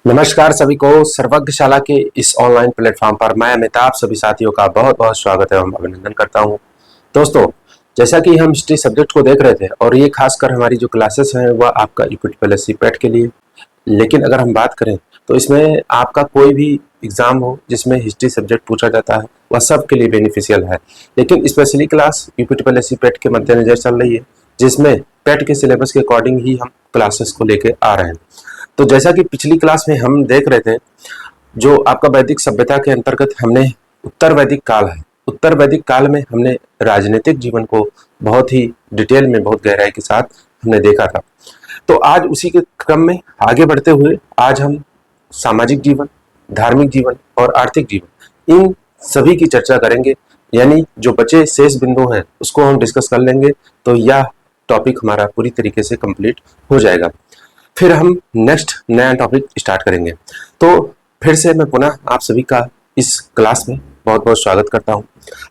नमस्कार सभी को सर्वज्ञशाला के इस ऑनलाइन प्लेटफॉर्म पर मैं अमिताभ सभी साथियों का बहुत बहुत स्वागत एवं अभिनंदन करता हूं। दोस्तों, जैसा कि हम हिस्ट्री सब्जेक्ट को देख रहे थे और ये खासकर हमारी जो क्लासेस हैं वह आपका यूपीटीपीएससी पेट के लिए। लेकिन अगर हम बात करें तो इसमें आपका कोई भी एग्जाम हो जिसमें हिस्ट्री सब्जेक्ट पूछा जाता है वह सबके लिए बेनिफिशियल है। लेकिन स्पेशली क्लास यूपीटीपीएससी पेट के मद्देनजर चल रही है, जिसमें पेट के सिलेबस के अकॉर्डिंग ही हम क्लासेस को लेके आ रहे हैं। तो जैसा कि पिछली क्लास में हम देख रहे थे, जो आपका वैदिक सभ्यता के अंतर्गत हमने उत्तर वैदिक काल है, उत्तर वैदिक काल में हमने राजनीतिक जीवन को बहुत ही डिटेल में, बहुत गहराई के साथ हमने देखा था। तो आज उसी के क्रम में आगे बढ़ते हुए आज हम सामाजिक जीवन, धार्मिक जीवन और आर्थिक जीवन, इन सभी की चर्चा करेंगे। यानी जो बचे शेष बिंदु हैं उसको हम डिस्कस कर लेंगे, तो यह टॉपिक हमारा पूरी तरीके से कंप्लीट हो जाएगा। फिर हम नेक्स्ट नया टॉपिक स्टार्ट करेंगे। तो फिर से मैं पुनः आप सभी का इस क्लास में बहुत बहुत स्वागत करता हूं।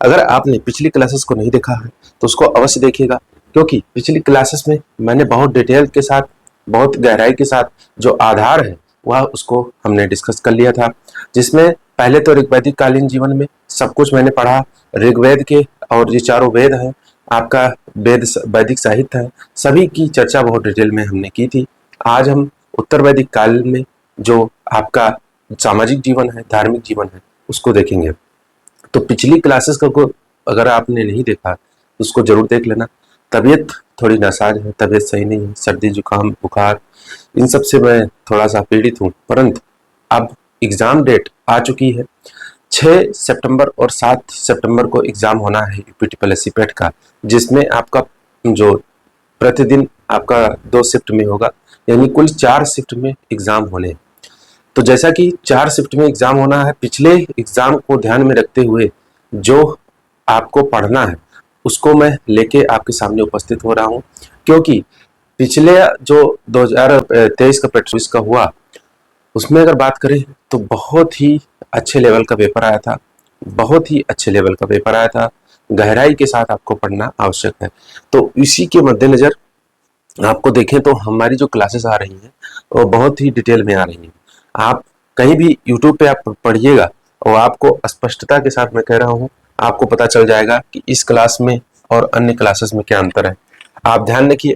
अगर आपने पिछली क्लासेस को नहीं देखा है तो उसको अवश्य देखिएगा, क्योंकि पिछली क्लासेस में मैंने बहुत डिटेल के साथ, बहुत गहराई के साथ जो आधार है वह उसको हमने डिस्कस कर लिया था। जिसमें पहले तो ऋग्वैदिक कालीन जीवन में सब कुछ मैंने पढ़ा, ऋग्वेद के और ये चारों वेद हैं, आपका वेद वैदिक साहित्य है, सभी की चर्चा बहुत डिटेल में हमने की थी। आज हम उत्तर वैदिक काल में जो आपका सामाजिक जीवन है, धार्मिक जीवन है, उसको देखेंगे। तो पिछली क्लासेस को अगर आपने नहीं देखा तो उसको जरूर देख लेना। तबीयत थोड़ी नासाज है, तबीयत सही नहीं है, सर्दी जुकाम बुखार इन सब से मैं थोड़ा सा पीड़ित हूँ। परंतु अब एग्जाम डेट आ चुकी है, 6 सितंबर और 7 सितंबर को एग्जाम होना है यूपीटीपीएससी पेट का, जिसमें आपका जो प्रतिदिन आपका 2 शिफ्ट में होगा, यानी कुल 4 शिफ्ट में एग्जाम होने। तो जैसा कि 4 शिफ्ट में एग्जाम होना है, पिछले एग्जाम को ध्यान में रखते हुए जो आपको पढ़ना है उसको मैं लेके आपके सामने उपस्थित हो रहा हूं। क्योंकि पिछले जो 2023 का पेट्रोल का हुआ, उसमें अगर बात करें तो बहुत ही अच्छे लेवल का पेपर आया था, बहुत ही अच्छे लेवल का पेपर आया था। गहराई के साथ आपको पढ़ना आवश्यक है। तो इसी के मद्देनजर आपको देखें तो हमारी जो क्लासेस आ रही हैं वो बहुत ही डिटेल में आ रही हैं। आप कहीं भी यूट्यूब पे आप पढ़िएगा और आपको स्पष्टता के साथ मैं कह रहा हूँ, आपको पता चल जाएगा कि इस क्लास में और अन्य क्लासेस में क्या अंतर है। आप ध्यान रखिए,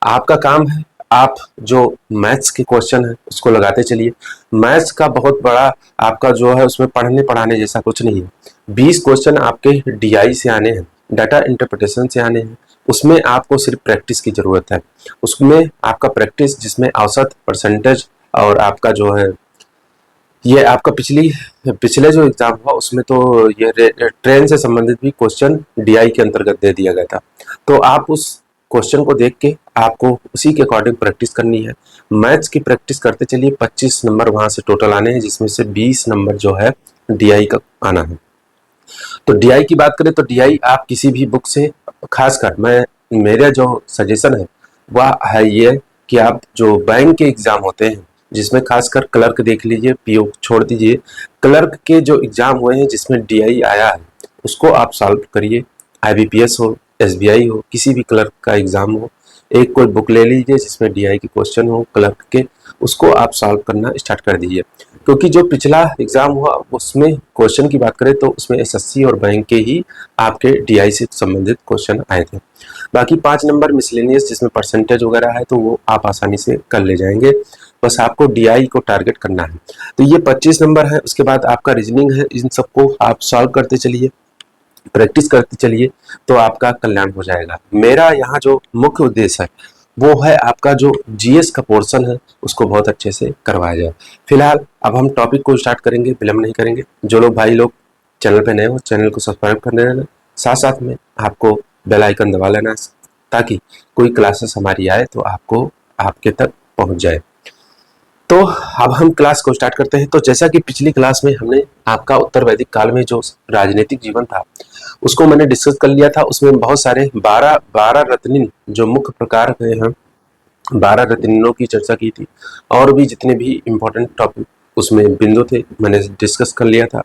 आपका काम है आप जो मैथ्स के क्वेश्चन है उसको लगाते चलिए। मैथ्स का बहुत बड़ा आपका जो है उसमें पढ़ने पढ़ाने जैसा कुछ नहीं है। 20 क्वेश्चन आपके डीआई से आने हैं, डाटा इंटरप्रिटेशन से आने हैं। उसमें आपको सिर्फ प्रैक्टिस की जरूरत है। उसमें आपका प्रैक्टिस, जिसमें औसत, परसेंटेज और आपका जो है ये आपका पिछले जो एग्जाम हुआ उसमें तो ये ट्रेन से संबंधित भी क्वेश्चन डीआई के अंतर्गत दे दिया गया था। तो आप उस क्वेश्चन को देख के आपको उसी के अकॉर्डिंग प्रैक्टिस करनी है। मैथ्स की प्रैक्टिस करते चलिए, 25 नंबर वहां से टोटल आने हैं, जिसमें से 20 नंबर जो है डीआई का आना है। तो डीआई की बात करें तो डीआई आप किसी भी बुक से, खासकर मेरा जो सजेशन है वह है ये कि आप जो बैंक के एग्जाम होते हैं, जिसमें खासकर क्लर्क देख लीजिए, पीओ छोड़ दीजिए, क्लर्क के जो एग्जाम हुए हैं जिसमें डीआई आया है उसको आप सॉल्व करिए। आईबीपीएस हो, एसबीआई हो, किसी भी क्लर्क का एग्जाम हो, एक कोई बुक ले लीजिए जिसमें डीआई के क्वेश्चन हो क्लर्क के, उसको आप सॉल्व करना स्टार्ट कर दीजिए। क्योंकि जो पिछला एग्जाम हुआ उसमें क्वेश्चन की बात करें तो उसमें एसएससी और बैंक के ही आपके डीआई से संबंधित क्वेश्चन आए थे। बाकी 5 नंबर मिसलेनियस जिसमें परसेंटेज वगैरह है तो वो आप आसानी से कर ले जाएंगे। बस आपको डीआई को टारगेट करना है। तो ये 25 नंबर है। उसके बाद आपका रीजनिंग है, इन सबको आप सॉल्व करते चलिए, प्रैक्टिस करते चलिए, तो आपका कल्याण हो जाएगा। मेरा यहाँ जो मुख्य उद्देश्य है वो है आपका जो जीएस का पोर्शन है उसको बहुत अच्छे से करवाया जाए। फिलहाल अब हम टॉपिक को स्टार्ट करेंगे, विलंब नहीं करेंगे। जो लोग भाई लोग चैनल पे नए हो चैनल को सब्सक्राइब कर लेना, साथ साथ में आपको बेल आइकन दबा लेना ताकि कोई क्लासेस हमारी आए तो आपको आपके तक पहुंच जाए। तो अब हम क्लास को स्टार्ट करते हैं। तो जैसा कि पिछली क्लास में हमने आपका उत्तर वैदिक काल में जो राजनीतिक जीवन था उसको मैंने डिस्कस कर लिया था। उसमें बहुत सारे 12 रत्निन जो मुख्य प्रकार के हैं, 12 रत्निनों की चर्चा की थी, और भी जितने भी इम्पोर्टेंट टॉपिक उसमें बिंदु थे मैंने डिस्कस कर लिया था।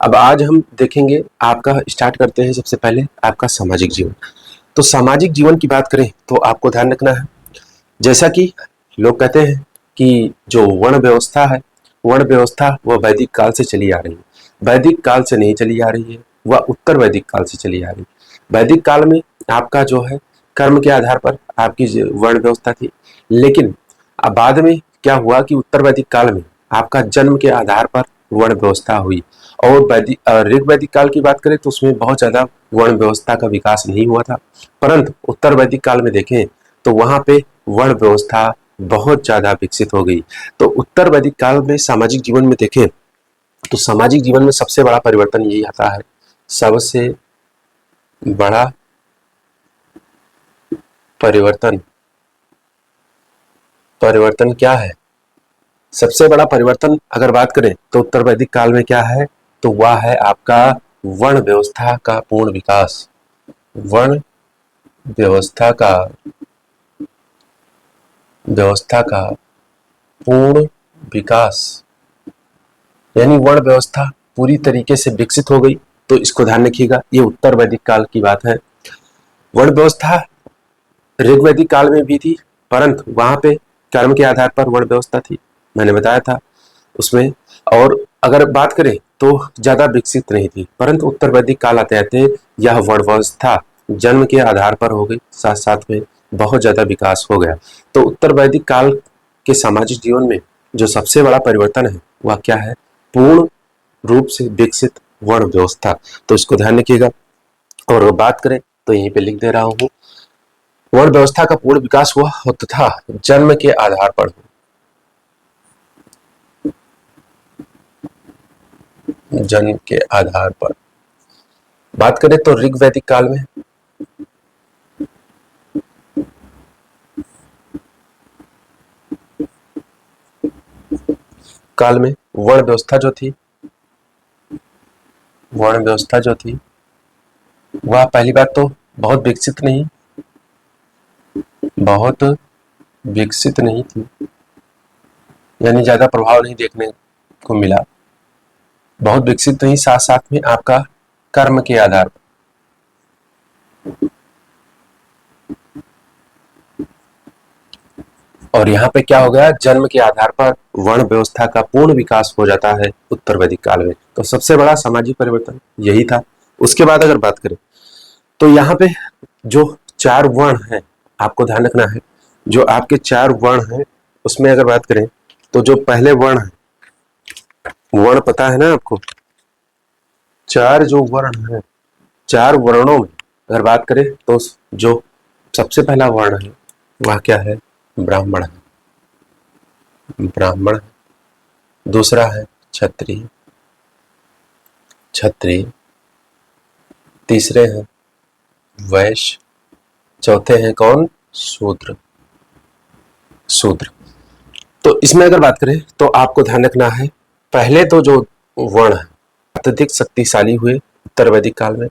अब आज हम देखेंगे, आपका स्टार्ट करते हैं सबसे पहले आपका सामाजिक जीवन। तो सामाजिक जीवन की बात करें तो आपको ध्यान रखना है, जैसा कि लोग कहते हैं कि जो वर्ण व्यवस्था है वर्ण व्यवस्था वह वैदिक काल से चली आ रही है, वैदिक काल से नहीं चली आ रही है, वह उत्तर वैदिक काल से चली आ रही है। वैदिक काल में आपका जो है कर्म के आधार पर आपकी वर्ण व्यवस्था थी, लेकिन अब बाद में क्या हुआ कि उत्तर वैदिक काल में आपका जन्म के आधार पर वर्ण व्यवस्था हुई। और ऋग वैदिक काल की बात करें तो उसमें बहुत ज्यादा वर्ण व्यवस्था का विकास नहीं हुआ था, परंतु उत्तर वैदिक काल में देखें तो वहां पे वर्ण व्यवस्था बहुत ज्यादा विकसित हो गई। तो उत्तर वैदिक काल में सामाजिक जीवन में देखें तो सामाजिक जीवन में सबसे बड़ा परिवर्तन यही आता है। सबसे बड़ा परिवर्तन परिवर्तन क्या है? सबसे बड़ा परिवर्तन अगर बात करें तो उत्तर वैदिक काल में क्या है, तो वह है आपका वर्ण व्यवस्था का पूर्ण विकास। वर्ण व्यवस्था का पूर्ण विकास, यानी वर्ण व्यवस्था पूरी तरीके से विकसित हो गई। तो इसको ध्यान रखिएगा, ये उत्तर वैदिक काल की बात है। वर्ण व्यवस्था ऋग वैदिक काल में भी थी, परंतु वहां पे कर्म के आधार पर वर्ण व्यवस्था थी, मैंने बताया था उसमें। और अगर बात करें तो ज्यादा विकसित नहीं थी, परंतु उत्तर वैदिक काल आते आते यह वर्ण व्यवस्था जन्म के आधार पर हो गई, साथ साथ में बहुत ज्यादा विकास हो गया। तो उत्तर वैदिक काल के सामाजिक जीवन में जो सबसे बड़ा परिवर्तन है वह क्या है? पूर्ण रूप से विकसित वर्ण व्यवस्था। तो इसको ध्यान रखिएगा। और बात करें तो यहीं पे लिख दे रहा हूं, वर्ण व्यवस्था का पूर्ण विकास हुआ तथा जन्म के आधार पर। जन्म के आधार पर बात करें तो ऋग वैदिक काल में वर्ण व्यवस्था जो थी वह पहली बात तो बहुत विकसित नहीं थी, यानी ज्यादा प्रभाव नहीं देखने को मिला। बहुत विकसित नहीं, साथ साथ में आपका कर्म के आधार पर। और यहाँ पे क्या हो गया, जन्म के आधार पर वर्ण व्यवस्था का पूर्ण विकास हो जाता है उत्तर वैदिक काल में। तो सबसे बड़ा सामाजिक परिवर्तन यही था। उसके बाद अगर बात करें तो यहाँ पे जो 4 वर्ण हैं, आपको ध्यान रखना है, जो आपके 4 वर्ण हैं उसमें अगर बात करें तो जो पहले वर्ण है, वर्ण पता है ना आपको, 4 जो वर्ण है, 4 वर्णों में अगर बात करें तो जो सबसे पहला वर्ण है वह क्या है? ब्राह्मण है। दूसरा है क्षत्रिय। तीसरे हैं वैश्य। चौथे हैं कौन? शूद्र। तो इसमें अगर बात करें तो आपको ध्यान रखना है, पहले तो जो वर्ण है अत्यधिक शक्तिशाली हुए उत्तर वैदिक काल में,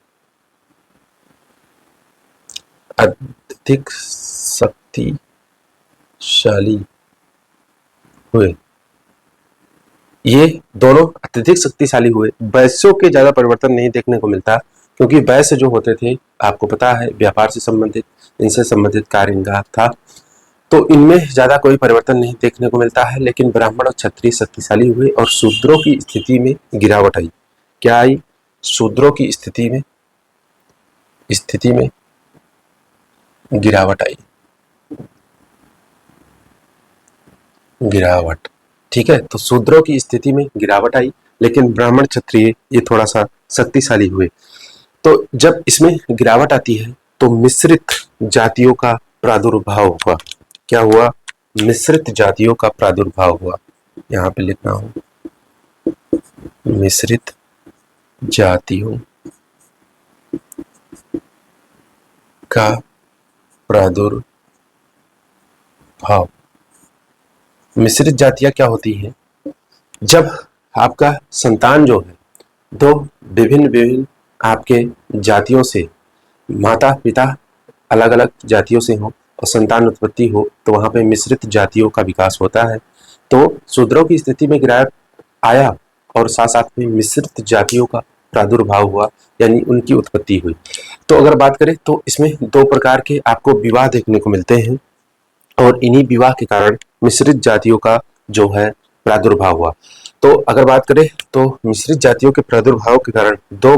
अत्यधिक शक्तिशाली हुए। ये दोनों अत्यधिक शक्तिशाली हुए। वैश्यों के ज्यादा परिवर्तन नहीं देखने को मिलता, क्योंकि वैश्य जो होते थे आपको पता है व्यापार से संबंधित, इनसे संबंधित कार्य था, तो इनमें ज्यादा कोई परिवर्तन नहीं देखने को मिलता है। लेकिन ब्राह्मण और क्षत्रिय शक्तिशाली हुए और शूद्रों की स्थिति में गिरावट आई। क्या आई? शूद्रों की स्थिति में गिरावट आई। ठीक है, तो शूद्रों की स्थिति में गिरावट आई, लेकिन ब्राह्मण क्षत्रिय ये थोड़ा सा शक्तिशाली हुए। तो जब इसमें गिरावट आती है तो मिश्रित जातियों का प्रादुर्भाव हुआ। क्या हुआ? मिश्रित जातियों का प्रादुर्भाव हुआ। यहां पे लिखना हूं, मिश्रित जातियों का प्रादुर्भाव। मिश्रित जातियां क्या होती हैं? जब आपका संतान जो है दो विभिन्न आपके जातियों से, माता पिता अलग अलग जातियों से हो और संतान उत्पत्ति हो, तो वहां पे मिश्रित जातियों का विकास होता है। तो शूद्रों की स्थिति में गिरावट आया और साथ साथ में मिश्रित जातियों का प्रादुर्भाव हुआ, यानी उनकी उत्पत्ति हुई। तो अगर बात करें तो इसमें 2 प्रकार के आपको विवाह देखने को मिलते हैं, और इन्हीं विवाह के कारण मिश्रित जातियों का जो है प्रादुर्भाव हुआ। तो अगर बात करें तो मिश्रित जातियों के प्रादुर्भाव के कारण दो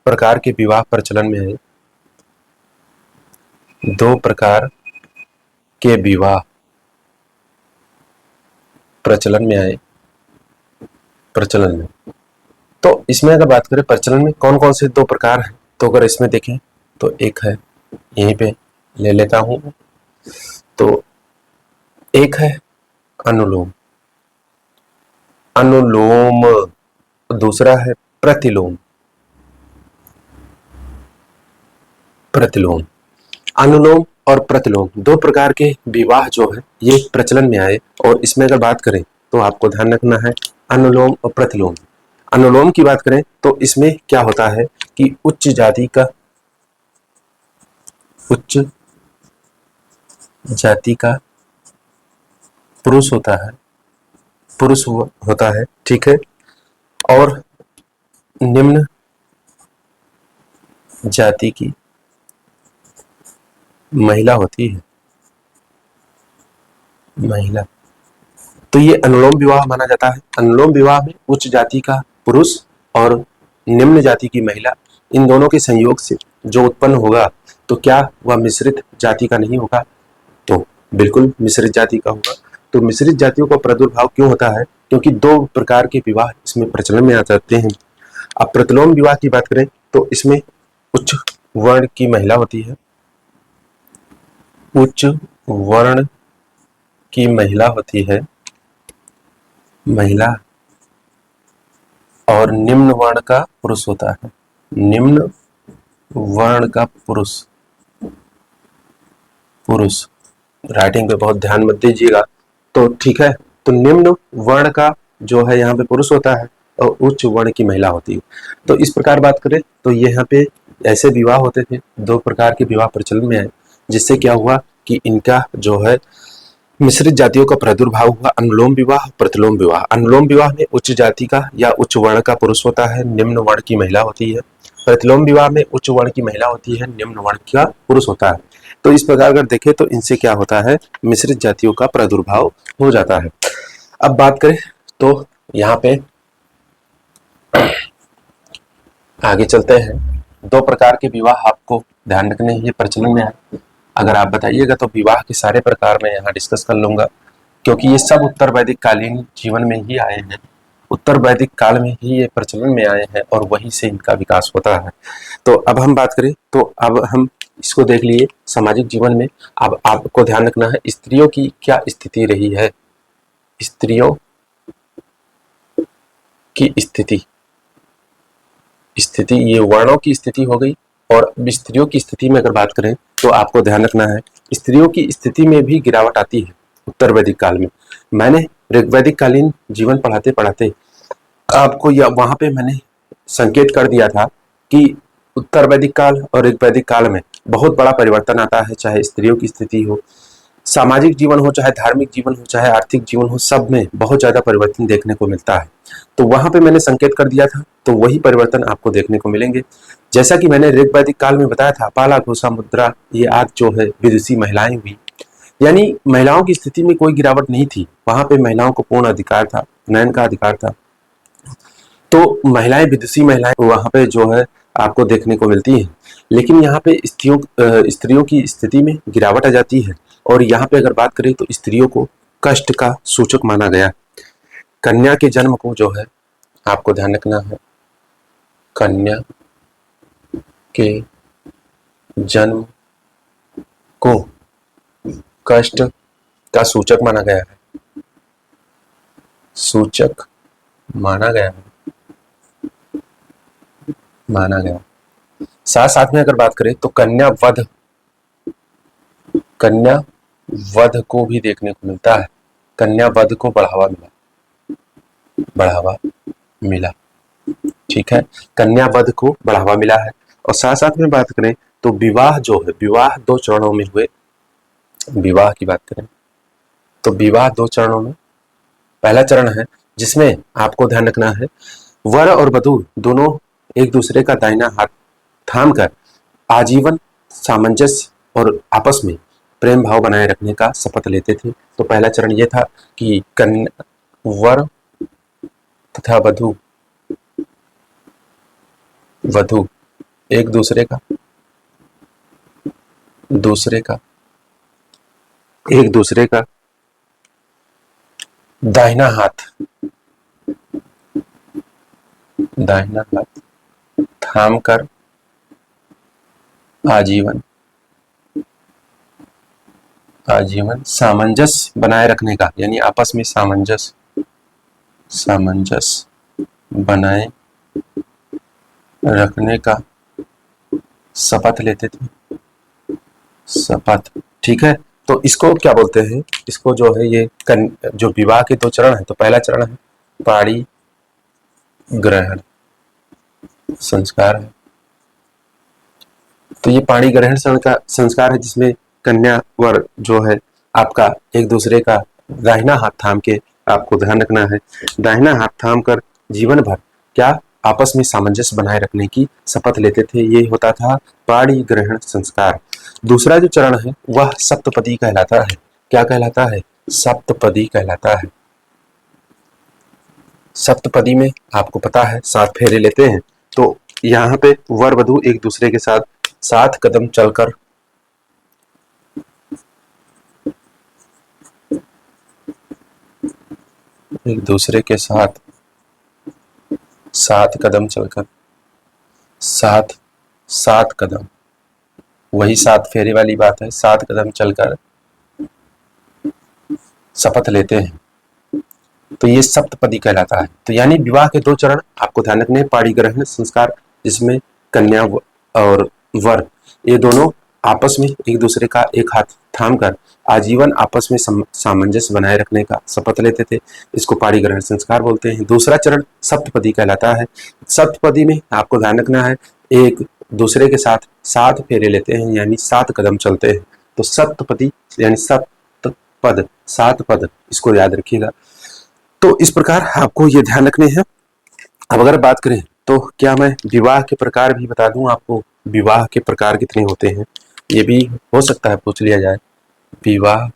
प्रकार के विवाह प्रचलन में आए। दो प्रकार के विवाह प्रचलन में आए। प्रचलन में, तो इसमें अगर बात करें प्रचलन में कौन कौन से दो प्रकार हैं, तो अगर इसमें देखें तो एक है, यहीं पे ले लेता हूं, तो एक है अनुलोम। अनुलोम, दूसरा है प्रतिलोम। प्रतिलोम, अनुलोम और प्रतिलोम दो प्रकार के विवाह जो है ये प्रचलन में आए। और इसमें अगर बात करें तो आपको ध्यान रखना है अनुलोम और प्रतिलोम। अनुलोम की बात करें तो इसमें क्या होता है कि उच्च जाति का पुरुष होता है, पुरुष होता है, ठीक है, और निम्न जाति की महिला होती है, महिला। तो ये अनुलोम विवाह माना जाता है। अनुलोम विवाह में उच्च जाति का पुरुष और निम्न जाति की महिला, इन दोनों के संयोग से जो उत्पन्न होगा तो क्या वह मिश्रित जाति का नहीं होगा? तो बिल्कुल मिश्रित जाति का होगा। तो मिश्रित जातियों का प्रादुर्भाव क्यों होता है? क्योंकि दो प्रकार के विवाह इसमें प्रचलन में आ जाते हैं। अब प्रतिलोम विवाह की बात करें तो इसमें उच्च वर्ण की महिला होती है, उच्च वर्ण की महिला होती है, महिला, और निम्न वर्ण का पुरुष होता है, निम्न वर्ण का पुरुष। पुरुष, राइटिंग पे बहुत ध्यान मत दीजिएगा, तो ठीक है। तो निम्न वर्ण का जो है यहाँ पे पुरुष होता है और उच्च वर्ण की महिला होती है। तो इस प्रकार बात करें तो ये यहाँ पे ऐसे विवाह होते थे, दो प्रकार के विवाह प्रचलन में आए, जिससे क्या हुआ कि इनका जो है मिश्रित जातियों का प्रादुर्भाव हुआ। अनुलोम विवाह, प्रतिलोम विवाह। अनुलोम विवाह में उच्च जाति का या उच्च वर्ण का पुरुष होता है, निम्न वर्ण की महिला होती है। प्रतिलोम विवाह में उच्च वर्ण की महिला होती है, निम्न वर्ण का पुरुष होता है। तो इस प्रकार अगर देखें तो इनसे क्या होता है, मिश्रित जातियों का प्रादुर्भाव हो जाता है। अब बात करें तो यहाँ पे आगे चलते हैं। दो प्रकार के विवाह आपको ध्यान रखने हैं, ये प्रचलन में है। अगर आप बताइएगा तो विवाह के सारे प्रकार मैं यहाँ डिस्कस कर लूंगा, क्योंकि ये सब उत्तर वैदिक कालीन जीवन में ही आए हैं, उत्तर वैदिक काल में ही ये प्रचलन में आए हैं और वहीं से इनका विकास होता है। तो अब हम बात करें तो अब हम इसको देख लिए सामाजिक जीवन में। अब आपको ध्यान रखना है स्त्रियों की क्या स्थिति रही है। स्त्रियों की स्थिति ये वर्णों की स्थिति हो गई। और स्त्रियों की स्थिति में अगर बात करें तो आपको ध्यान रखना है स्त्रियों की स्थिति में भी गिरावट आती है उत्तर वैदिक काल में। मैंने ऋग्वैदिक कालीन जीवन पढ़ाते पढ़ाते आपको वहां पे मैंने संकेत कर दिया था कि उत्तर वैदिक काल और ऋग्वैदिक काल में बहुत बड़ा परिवर्तन आता है, चाहे स्त्रियों की स्थिति हो, सामाजिक जीवन हो, चाहे धार्मिक जीवन हो, चाहे आर्थिक जीवन हो, सब में बहुत ज्यादा परिवर्तन देखने को मिलता है। तो वहां पे मैंने संकेत कर दिया था, तो वही परिवर्तन आपको देखने को मिलेंगे। जैसा कि मैंने ऋग्वैदिक काल में बताया था, पाला घोषा मुद्रा ये आज जो है विदुषी महिलाएं हुई, यानी महिलाओं की स्थिति में कोई गिरावट नहीं थी। वहां पे महिलाओं को पूर्ण अधिकार था, नयन का अधिकार था। तो महिलाएं, विदुषी महिलाएं वहां पे जो है आपको देखने को मिलती हैं। लेकिन यहाँ पे स्त्रियों की स्थिति में गिरावट आ जाती है। और यहाँ पे अगर बात करें तो स्त्रियों को कष्ट का सूचक माना गया। कन्या के जन्म को जो है आपको ध्यान रखना है, कन्या के जन्म को कष्ट का सूचक माना गया है, सूचक माना गया। साथ साथ में अगर बात करें तो कन्या वध को भी देखने को मिलता है। कन्या वध को बढ़ावा मिला, ठीक है, कन्या वध को बढ़ावा मिला है। और साथ साथ में बात करें तो विवाह जो है, विवाह दो चरणों में हुए। विवाह की बात करें तो विवाह दो चरणों में, पहला चरण है जिसमें आपको ध्यान रखना है वर और वधू दोनों एक दूसरे का दाहिना हाथ थाम कर आजीवन सामंजस्य और आपस में प्रेम भाव बनाए रखने का शपथ लेते थे। तो पहला चरण यह था कि वर तथा वधू एक दूसरे का दाहिना हाथ थाम कर आजीवन सामंजस्य बनाए रखने का, यानी आपस में सामंजस्य बनाए रखने का शपथ लेते थे। ठीक है, तो इसको क्या बोलते हैं? इसको जो है ये जो विवाह के 2 चरण है, तो पहला चरण है पाणी ग्रहण संस्कार है। तो ये पाणी ग्रहण संस्कार है जिसमें कन्या वर जो है आपका एक दूसरे का दाहिना हाथ थाम के, आपको ध्यान रखना है, दाहिना हाथ थाम कर जीवन भर क्या आपस में सामंजस्य बनाए रखने की शपथ लेते थे। ये होता था पाणी ग्रहण संस्कार। दूसरा जो चरण है वह सप्तपदी कहलाता है। क्या कहलाता है? सप्तपदी कहलाता है। सप्तपदी में आपको पता है 7 फेरे लेते हैं। तो यहाँ पे वर वधू एक दूसरे के साथ 7 कदम चलकर एक दूसरे के साथ 7 कदम चलकर 7 कदम, वही 7 फेरे वाली बात है, 7 कदम चलकर शपथ लेते हैं। तो ये सप्तपदी कहलाता है। तो यानी विवाह के 2 चरण आपको ध्यान रखने हैं। पाणी ग्रहण संस्कार जिसमें कन्या और वर ये दोनों आपस में एक दूसरे का एक हाथ थाम कर आजीवन आपस में सामंजस्य बनाए रखने का शपथ लेते थे। इसको पाणी ग्रहण संस्कार बोलते हैं। दूसरा चरण सप्तपदी कहलाता है। सप्तपदी में आपको ध्यान रखना है एक दूसरे के साथ 7 फेरे लेते हैं, यानी 7 कदम चलते हैं। तो सप्तपदी यानी सप्तपद 7 पद, इसको याद रखिएगा। तो इस प्रकार आपको ये ध्यान रखने हैं। अब अगर बात करें तो क्या मैं विवाह के प्रकार भी बता दूं आपको? विवाह के प्रकार कितने होते हैं ये भी हो सकता है पूछ लिया जाए। विवाह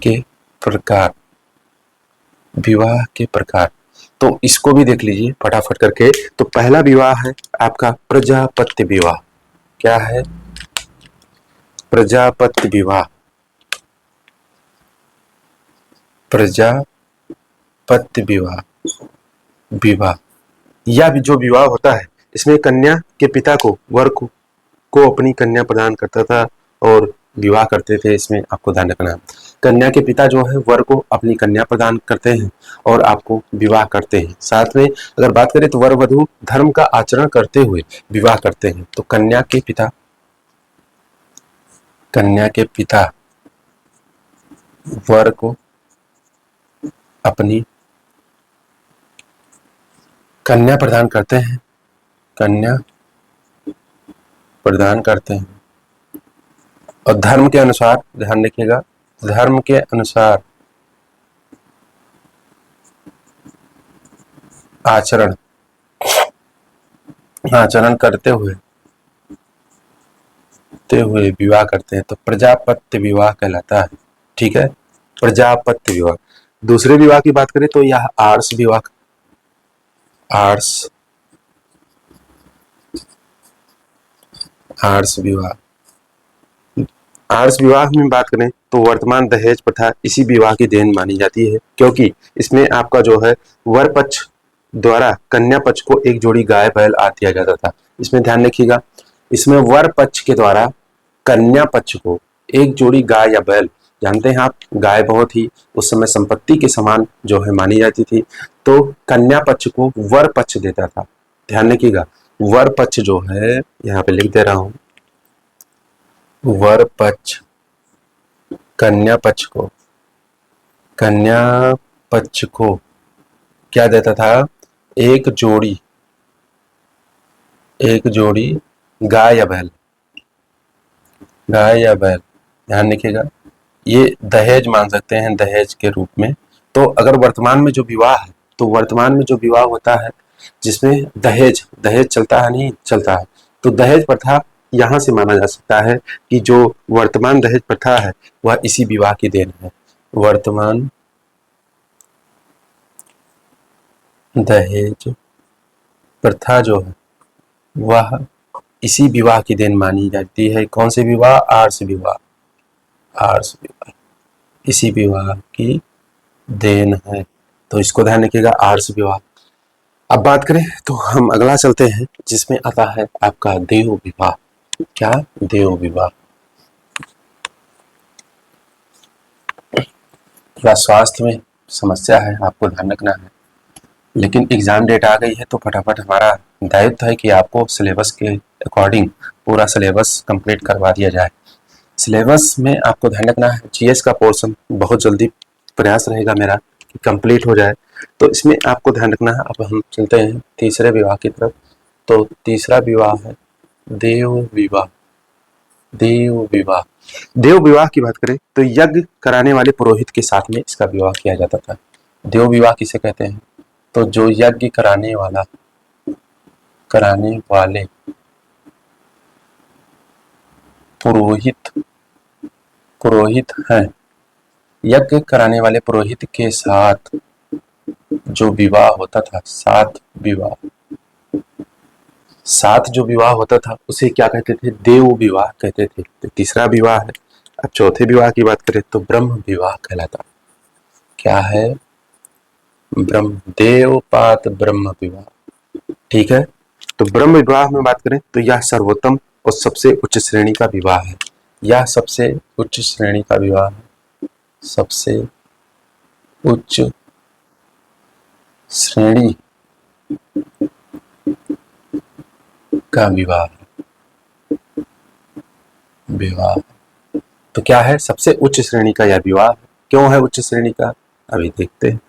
के प्रकार तो इसको भी देख लीजिए फटाफट करके। तो पहला विवाह है आपका प्रजापत्य विवाह। क्या है? प्रजापत्य विवाह। प्रजापत्य विवाह या जो विवाह होता है इसमें कन्या के पिता को वर को अपनी कन्या प्रदान करता था और विवाह करते थे। इसमें आपको ध्यान रखना है कन्या के पिता जो है वर को अपनी कन्या प्रदान करते हैं और आपको विवाह करते हैं। साथ में अगर बात करें तो वर वधू धर्म का आचरण करते हुए विवाह करते हैं। तो कन्या के पिता वर को अपनी कन्या प्रदान करते हैं और धर्म के अनुसार, ध्यान रखिएगा, धर्म के अनुसार आचरण करते हुए विवाह करते हैं। तो प्रजापत्य विवाह कहलाता है। ठीक है, प्रजापत्य विवाह। दूसरे विवाह की बात करें तो यह आर्ष विवाह में बात करें तो वर्तमान दहेज प्रथा इसी विवाह की देन मानी जाती है, क्योंकि इसमें आपका जो है वर पक्ष द्वारा कन्या पक्ष को एक जोड़ी गाय बैल आदि दिया जाता था। इसमें ध्यान रखिएगा, इसमें वर पक्ष के द्वारा कन्या पक्ष को एक जोड़ी गाय या बैल, जानते हैं आप गाय बहुत ही उस समय संपत्ति के समान जो है मानी जाती थी, तो कन्या पक्ष को वर पक्ष देता था। ध्यान रखिएगा, वर पक्ष जो है यहाँ पे लिख दे रहा हूं, वर पक्ष कन्या पक्ष को क्या देता था? एक जोड़ी गाय या बैल। ध्यान रखिएगा, ये दहेज मान सकते हैं, दहेज के रूप में। तो अगर वर्तमान में जो विवाह है, तो वर्तमान में जो विवाह होता है जिसमें दहेज चलता है, नहीं चलता है, तो दहेज प्रथा यहाँ से माना जा सकता है कि जो वर्तमान दहेज प्रथा है वह इसी विवाह की देन है। वर्तमान दहेज प्रथा जो है वह इसी विवाह की देन मानी जाती है। कौन से विवाह? आर्ष विवाह। आर्ष विवाह इसी विवाह की देन है, तो इसको ध्यान रखिएगा, आर्ष विवाह। अब बात करें तो हम अगला चलते हैं, जिसमें आता है आपका देव विवाह। क्या? देव विवाह। थोड़ा स्वास्थ्य में समस्या है, आपको ध्यान रखना है, लेकिन एग्जाम डेट आ गई है तो फटाफट हमारा दायित्व है कि आपको सिलेबस के अकॉर्डिंग पूरा सिलेबस कंप्लीट करवा दिया जाए। सिलेबस में आपको ध्यान रखना है, जीएस का पोर्शन बहुत जल्दी प्रयास रहेगा मेरा कि कंप्लीट हो जाए, तो इसमें आपको ध्यान रखना है। अब हम चलते हैं तीसरे विवाह की तरफ। तो तीसरा विवाह है देव विवाह। देव विवाह। देव विवाह की बात करें तो यज्ञ कराने वाले पुरोहित के साथ में इसका विवाह किया जाता था। देव विवाह किसे कहते हैं? तो जो यज्ञ कराने वाले पुरोहित हैं, यज्ञ कराने वाले पुरोहित के साथ जो विवाह होता था, साथ जो विवाह होता था उसे क्या कहते थे? देव विवाह कहते थे। तो तीसरा विवाह है। अब चौथे विवाह की बात करें तो ब्रह्म विवाह कहलाता। क्या है? ब्रह्म, देवपात ब्रह्म विवाह। ठीक है, तो ब्रह्म विवाह में बात करें तो यह सर्वोत्तम और सबसे उच्च श्रेणी का विवाह है। यह सबसे उच्च श्रेणी का विवाह है। सबसे उच्च श्रेणी का विवाह। तो क्या है? सबसे उच्च श्रेणी का यह विवाह। क्यों है उच्च श्रेणी का? अभी देखते हैं।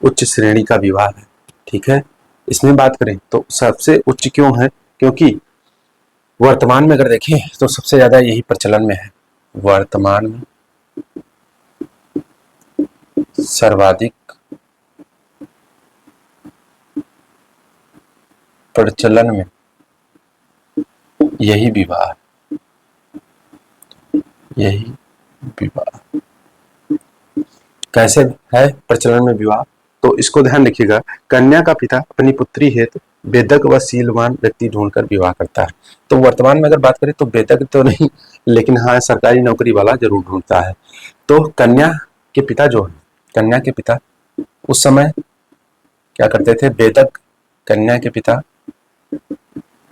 उच्च श्रेणी का विवाह है, ठीक है। इसमें बात करें तो सबसे उच्च क्यों है? क्योंकि वर्तमान में अगर देखें तो सबसे ज्यादा यही प्रचलन में है। वर्तमान में सर्वाधिक प्रचलन में यही विवाह, यही विवाह। कैसे है प्रचलन में विवाह? तो इसको ध्यान रखिएगा, कन्या का पिता अपनी पुत्री हेतु वेदक व शीलवान व्यक्ति ढूंढकर विवाह करता है। तो वर्तमान में अगर बात करें तो वेदक तो नहीं, लेकिन हाँ सरकारी नौकरी वाला जरूर ढूंढता है। तो कन्या के पिता जो है, कन्या के पिता उस समय क्या करते थे? वेदक। कन्या के पिता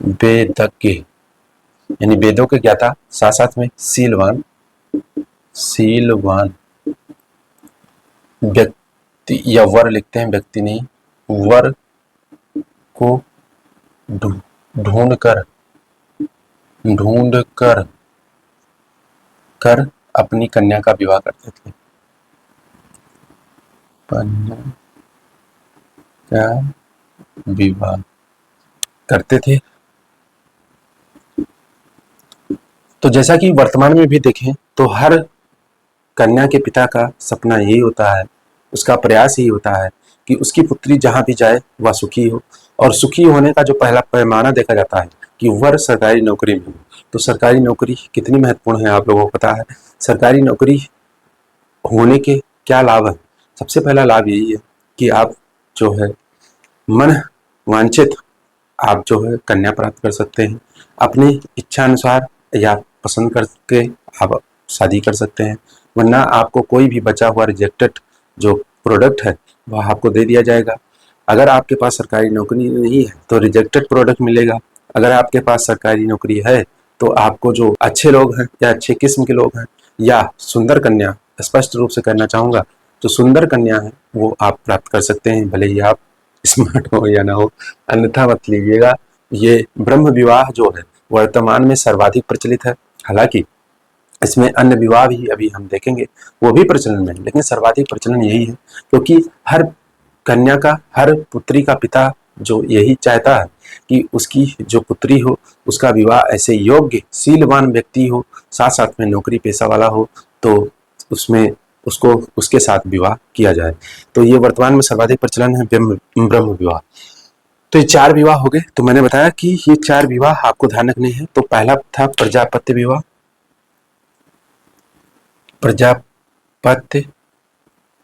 वेदज्ञ यानी वेदों के ज्ञाता, साथ साथ में शीलवान व्यक्ति, या वर लिखते हैं, व्यक्ति नहीं, वर को ढूंढ कर अपनी कन्या का विवाह करते थे। कन्या का विवाह करते थे। तो जैसा कि वर्तमान में भी देखें तो हर कन्या के पिता का सपना यही होता है, उसका प्रयास यही होता है कि उसकी पुत्री जहां भी जाए वह सुखी हो, और सुखी होने का जो पहला पैमाना देखा जाता है कि वह सरकारी नौकरी में हो। तो सरकारी नौकरी कितनी महत्वपूर्ण है आप लोगों को पता है। सरकारी नौकरी होने के क्या लाभ है? सबसे पहला लाभ यही है कि आप जो है मन वांछित आप जो है कन्या प्राप्त कर सकते हैं, अपनी इच्छा अनुसार या पसंद करके आप शादी कर सकते हैं, वरना आपको कोई भी बचा हुआ रिजेक्टेड जो प्रोडक्ट है वह आपको दे दिया जाएगा। अगर आपके पास सरकारी नौकरी नहीं है तो रिजेक्टेड प्रोडक्ट मिलेगा। अगर आपके पास सरकारी नौकरी है तो आपको जो अच्छे लोग हैं या अच्छे किस्म के लोग हैं या सुंदर कन्या, स्पष्ट रूप से कहना चाहूँगा, जो सुंदर कन्या है वो आप प्राप्त कर सकते हैं, भले ही आप स्मार्ट हो या ना हो, अन्यथा मत लीजिएगा। ये ब्रह्म विवाह जो है वर्तमान में सर्वाधिक प्रचलित है। हालांकि इसमें अन्य विवाह भी अभी हम देखेंगे, वो भी प्रचलन में है, लेकिन सर्वाधिक प्रचलन यही है क्योंकि हर कन्या का, हर पुत्री का पिता जो यही चाहता है कि उसकी जो पुत्री हो उसका विवाह ऐसे योग्य शीलवान व्यक्ति हो, साथ साथ में नौकरी पेशा वाला हो, तो उसमें उसको उसके साथ विवाह किया जाए। तो ये वर्तमान में सर्वाधिक प्रचलन है ब्रह्म विवाह। तो ये 4 विवाह हो गए। तो मैंने बताया कि ये 4 विवाह आपको ध्यान रखने हैं। तो पहला था प्रजापत्य विवाह, प्रजापत्य।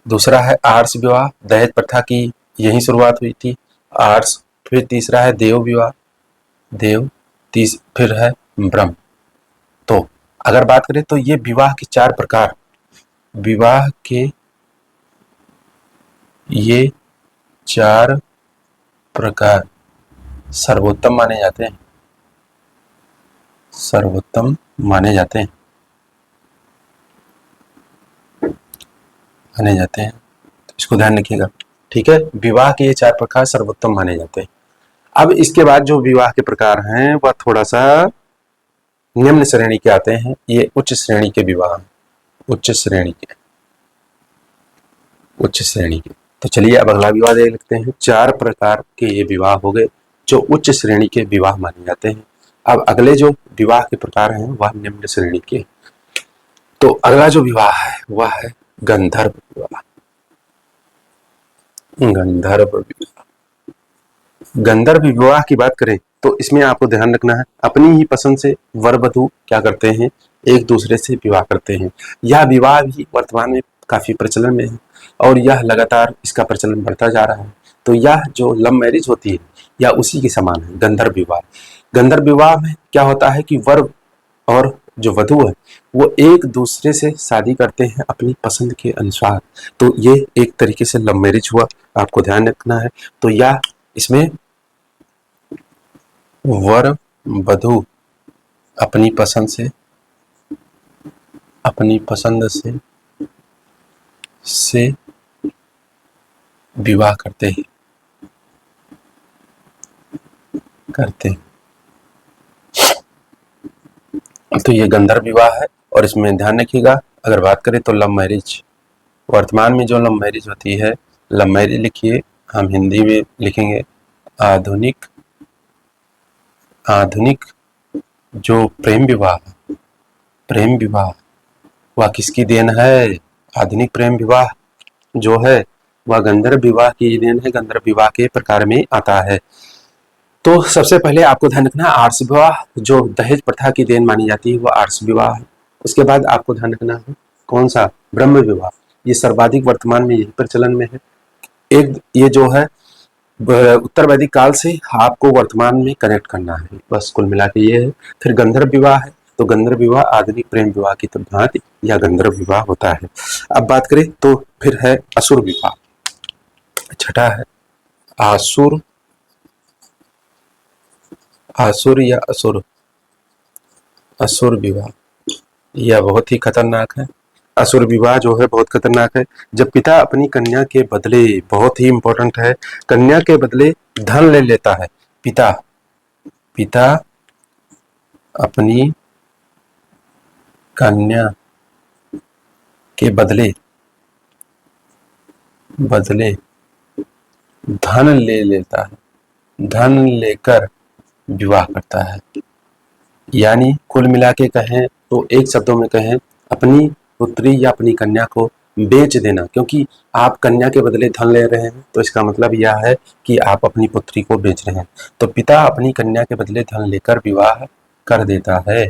दूसरा है आर्ष विवाह, दहेज प्रथा की यही शुरुआत हुई थी। आर्ष, फिर तीसरा है देव विवाह, देव, फिर है ब्रह्म। तो अगर बात करें तो ये विवाह के 4 प्रकार, विवाह के ये 4 प्रकार सर्वोत्तम माने जाते हैं, सर्वोत्तम माने जाते हैं, माने जाते हैं। तो इसको ध्यान रखिएगा, ठीक है। विवाह के ये 4 प्रकार सर्वोत्तम माने जाते हैं। अब इसके बाद जो विवाह के प्रकार हैं वह थोड़ा सा निम्न श्रेणी के आते हैं, ये उच्च श्रेणी के विवाह, उच्च श्रेणी के, उच्च श्रेणी के। तो चलिए अब अगला विवाह देख लेते हैं। 4 प्रकार के ये विवाह हो गए जो उच्च श्रेणी के विवाह माने जाते हैं। अब अगले जो विवाह के प्रकार हैं वह निम्न श्रेणी के। तो अगला जो विवाह है वह है गंधर्व विवाह, गंधर्व विवाह। गंधर्व विवाह की बात करें तो इसमें आपको ध्यान रखना है, अपनी ही पसंद से वर वधू क्या करते हैं, एक दूसरे से विवाह करते हैं। यह विवाह भी वर्तमान में काफी प्रचलन में है और यह लगातार इसका प्रचलन बढ़ता जा रहा है। तो यह जो लव मैरिज होती है या उसी के समान है गंधर्व विवाह। गंधर्व विवाह में क्या होता है कि वर और जो वधू है वो एक दूसरे से शादी करते हैं अपनी पसंद के अनुसार। तो ये एक तरीके से लव मैरिज हुआ, आपको ध्यान रखना है। तो यह इसमें वर वधू अपनी पसंद से, अपनी पसंद से विवाह करते हैं, करते हैं। तो ये गंधर्व विवाह है और इसमें ध्यान रखिएगा, अगर बात करें तो लव मैरिज, वर्तमान में जो लव मैरिज होती है, लव मैरिज लिखिए, हम हिंदी में लिखेंगे आधुनिक, आधुनिक जो प्रेम विवाह, प्रेम विवाह वह किसकी देन है, आधुनिक प्रेम विवाह जो है वह गंधर्व विवाह की देन है, गंधर्व विवाह के प्रकार में आता है। तो सबसे पहले आपको ध्यान रखना है आर्ष विवाह, जो दहेज प्रथा की देन मानी जाती है वह आर्ष विवाह है। उसके बाद आपको ध्यान रखना है कौन सा, ब्रह्म विवाह, ये सर्वाधिक वर्तमान में यही प्रचलन में है। एक ये जो है उत्तर वैदिक काल से आपको वर्तमान में कनेक्ट करना है, बस कुल मिला के ये है। फिर गंधर्व विवाह है, तो गंधर्व विवाह आधुनिक प्रेम विवाह की भांति या गंधर्व विवाह होता है। अब बात करें तो फिर है असुर विवाह, छठा है आसुर, आसुर या असुर, असुर विवाह, यह बहुत ही खतरनाक है। असुर विवाह जो है बहुत खतरनाक है। जब पिता अपनी कन्या के बदले, बहुत ही इंपॉर्टेंट है, कन्या के बदले धन ले लेता है, पिता, पिता अपनी कन्या के बदले, बदले धन ले लेता है, धन लेकर विवाह करता है। यानी कुल मिला के कहें तो एक शब्दों में कहें, अपनी पुत्री या अपनी कन्या को बेच देना, क्योंकि आप कन्या के बदले धन ले रहे हैं तो इसका मतलब यह है कि आप अपनी पुत्री को बेच रहे हैं। तो पिता अपनी कन्या के बदले धन लेकर विवाह कर देता है,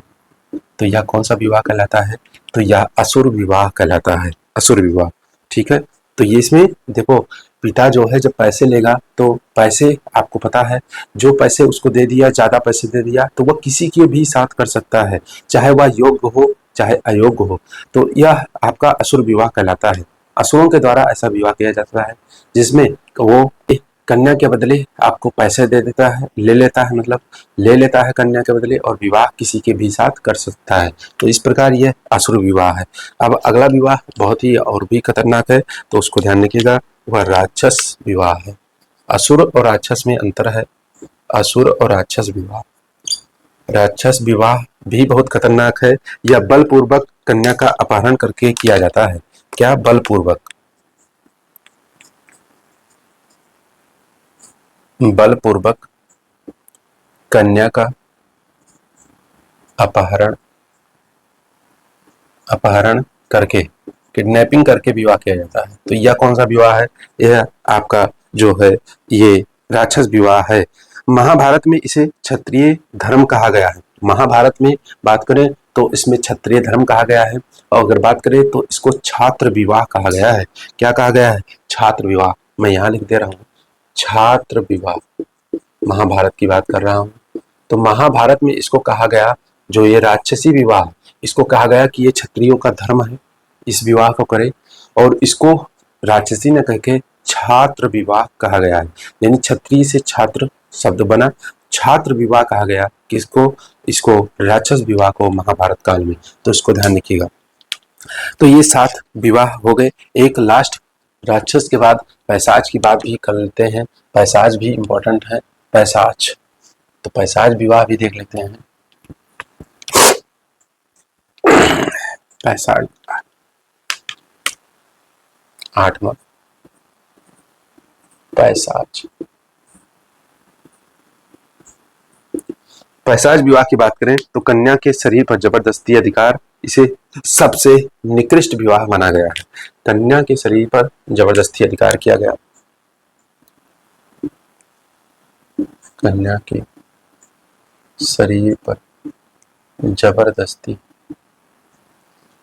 तो यह कौन सा विवाह कहलाता है, तो यह असुर विवाह कहलाता है, असुर विवाह। ठीक है, तो ये इसमें देखो, पिता जो है जब पैसे लेगा तो पैसे आपको पता है, जो पैसे उसको दे दिया, ज्यादा पैसे दे दिया तो वह किसी के भी साथ कर सकता है, चाहे वह योग्य हो चाहे अयोग्य हो। तो यह आपका असुर विवाह कहलाता है। असुरों के द्वारा ऐसा विवाह किया जाता है जिसमें वो एक कन्या के बदले आपको पैसे दे देता है, ले लेता है, मतलब ले लेता है कन्या के बदले और विवाह किसी के भी साथ कर सकता है। तो इस प्रकार यह असुर विवाह है। अब अगला विवाह बहुत ही और भी खतरनाक है, तो उसको ध्यान रखिएगा, वह राक्षस विवाह है। असुर और राक्षस में अंतर है, असुर और राक्षस विवाह। राक्षस विवाह भी बहुत खतरनाक है, यह बलपूर्वक कन्या का अपहरण करके किया जाता है। क्या, बलपूर्वक, बलपूर्वक कन्या का अपहरण, अपहरण करके, किडनैपिंग करके विवाह किया जाता है। तो यह कौन सा विवाह है, यह आपका जो है ये राक्षस विवाह है। महाभारत में इसे क्षत्रिय धर्म कहा गया है। महाभारत में बात करें तो इसमें क्षत्रिय धर्म कहा गया है, और अगर बात करें तो इसको छात्र विवाह कहा गया है। क्या कहा गया है, छात्र विवाह। मैं यहाँ लिख दे रहा हूँ, छात्र विवाह, महाभारत की बात कर रहा हूं। तो महाभारत में इसको कहा गया, जो ये राक्षसी विवाह, इसको कहा गया कि ये क्षत्रियों का धर्म है, इस विवाह को करे, और इसको राक्षसी न कह के छात्र विवाह कहा गया है। यानी क्षत्रिय से छात्र शब्द बना, छात्र विवाह कहा गया किसको, इसको राक्षस विवाह को महाभारत काल में। तो इसको ध्यान रखिएगा। तो ये 7 विवाह हो गए। एक लास्ट राक्षस के बाद पैशाच की बात भी कर लेते हैं। पैशाच भी इंपॉर्टेंट है। पैशाच, तो पैशाच विवाह भी देख लेते हैं। पैशाच 8वां पैशाच। पैशाच विवाह की बात करें तो कन्या के शरीर पर जबरदस्ती अधिकार, इसे सबसे निकृष्ट विवाह माना गया है। कन्या के शरीर पर जबरदस्ती अधिकार किया गया, कन्या के शरीर पर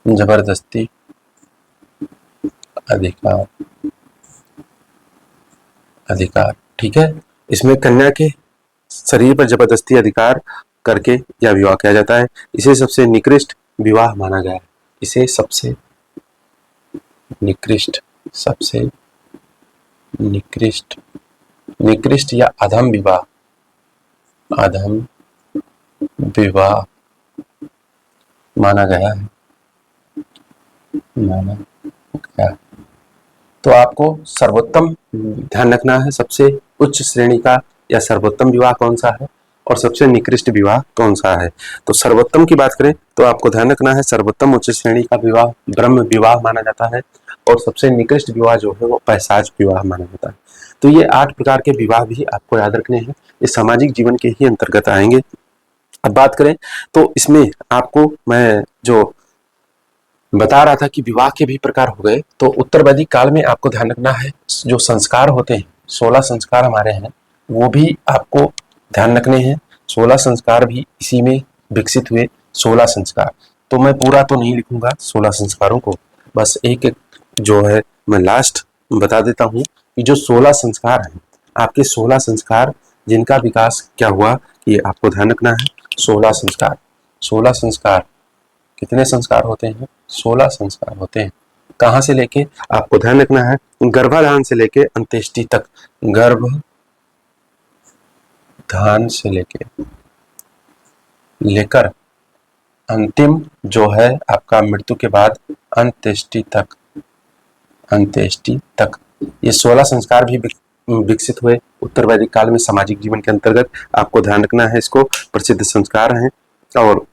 जबरदस्ती अधिकार, ठीक है। इसमें कन्या के शरीर पर जबरदस्ती अधिकार करके यह विवाह किया जाता है। इसे सबसे निकृष्ट विवाह माना गया है। इसे सबसे निकृष्ट या अधम विवाह माना गया है। तो आपको सर्वोत्तम ध्यान रखना है, सबसे उच्च श्रेणी का या सर्वोत्तम विवाह कौन सा है और सबसे निकृष्ट विवाह कौन सा है। तो सर्वोत्तम की बात करें तो आपको ध्यान रखना है, सर्वोत्तम उच्च श्रेणी का विवाह ब्रह्म विवाह माना जाता है, और सबसे निकृष्ट विवाह जो है वो पैशाच विवाह माना जाता है। तो ये 8 प्रकार के विवाह भी आपको याद रखने हैं, ये सामाजिक जीवन के ही अंतर्गत आएंगे। अब बात करें तो इसमें आपको मैं जो बता रहा था कि विवाह के भी प्रकार हो गए, तो उत्तर वैदिक काल में आपको ध्यान रखना है, जो संस्कार होते हैं 16 संस्कार हमारे हैं, वो भी आपको ध्यान रखने हैं। 16 संस्कार भी इसी में विकसित हुए। 16 संस्कार तो मैं पूरा तो नहीं लिखूंगा 16 संस्कारों को, बस एक एक जो है मैं लास्ट बता देता हूँ कि जो 16 संस्कार हैं, आपके 16 संस्कार जिनका विकास क्या हुआ, ये आपको ध्यान रखना है। 16 संस्कार कितने संस्कार होते हैं? 16 संस्कार होते हैं। कहाँ से लेके आपको ध्यान रखना है, गर्भाधान से लेके अंत्येष्टि तक, गर्भधान से लेकर अंतिम जो है आपका मृत्यु के बाद अंत्येष्टि तक ये 16 संस्कार भी विकसित हुए उत्तर वैदिक काल में सामाजिक जीवन के अंतर्गत। आपको ध्यान रखना है, इसको प्रसिद्ध संस्कार हैं। और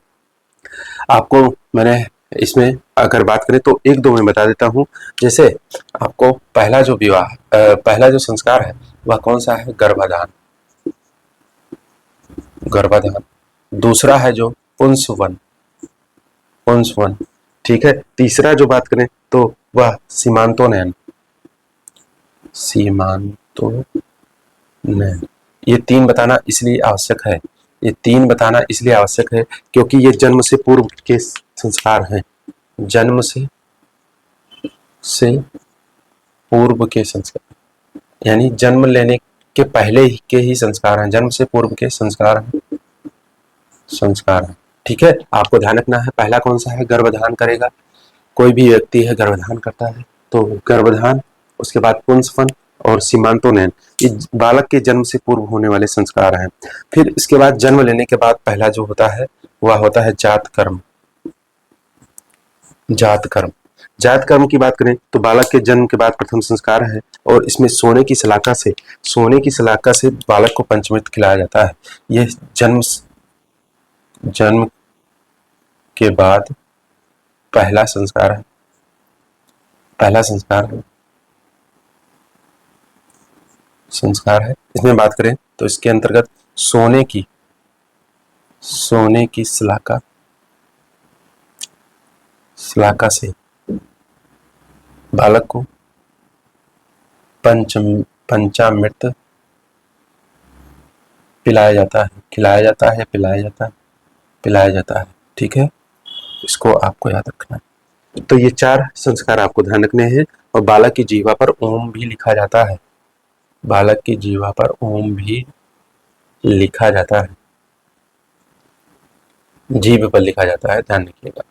आपको मैंने इसमें अगर बात करें तो 1-2 में बता देता हूं। जैसे आपको पहला जो संस्कार है वह कौन सा है? गर्भाधान। दूसरा है जो पुंसवन, ठीक है। तीसरा जो बात करें तो वह सीमांतोनयन। ये 3 बताना इसलिए आवश्यक है, क्योंकि ये जन्म से पूर्व के संस्कार हैं। जन्म से पूर्व के संस्कार, यानी जन्म लेने के पहले के ही संस्कार हैं, जन्म से पूर्व के संस्कार हैं, ठीक है। आपको ध्यान रखना है, पहला कौन सा है? गर्भधान करेगा, कोई भी व्यक्ति है गर्भधान करता है, तो गर्भधान, उसके बाद पुंसवन और सीमांतोनयन, ये बालक के जन्म से पूर्व होने वाले संस्कार हैं। फिर इसके बाद जन्म लेने के बाद पहला जो होता है वह होता है जात कर्म की बात करें तो बालक के जन्म के बाद प्रथम संस्कार है, और इसमें सोने की सलाका से बालक को पंचमृत खिलाया जाता है। यह जन्म के बाद पहला संस्कार है। इसमें बात करें तो इसके अंतर्गत सोने की सलाका से बालक को पंचामृत पिलाया जाता है, ठीक है। इसको आपको याद रखना है। तो ये 4 संस्कार आपको ध्यान रखने हैं, और बालक की जीवा पर ओम भी लिखा जाता है। बालक की जीवा पर ओम भी लिखा जाता है, जीभ पर लिखा जाता है, ध्यान रखिएगा,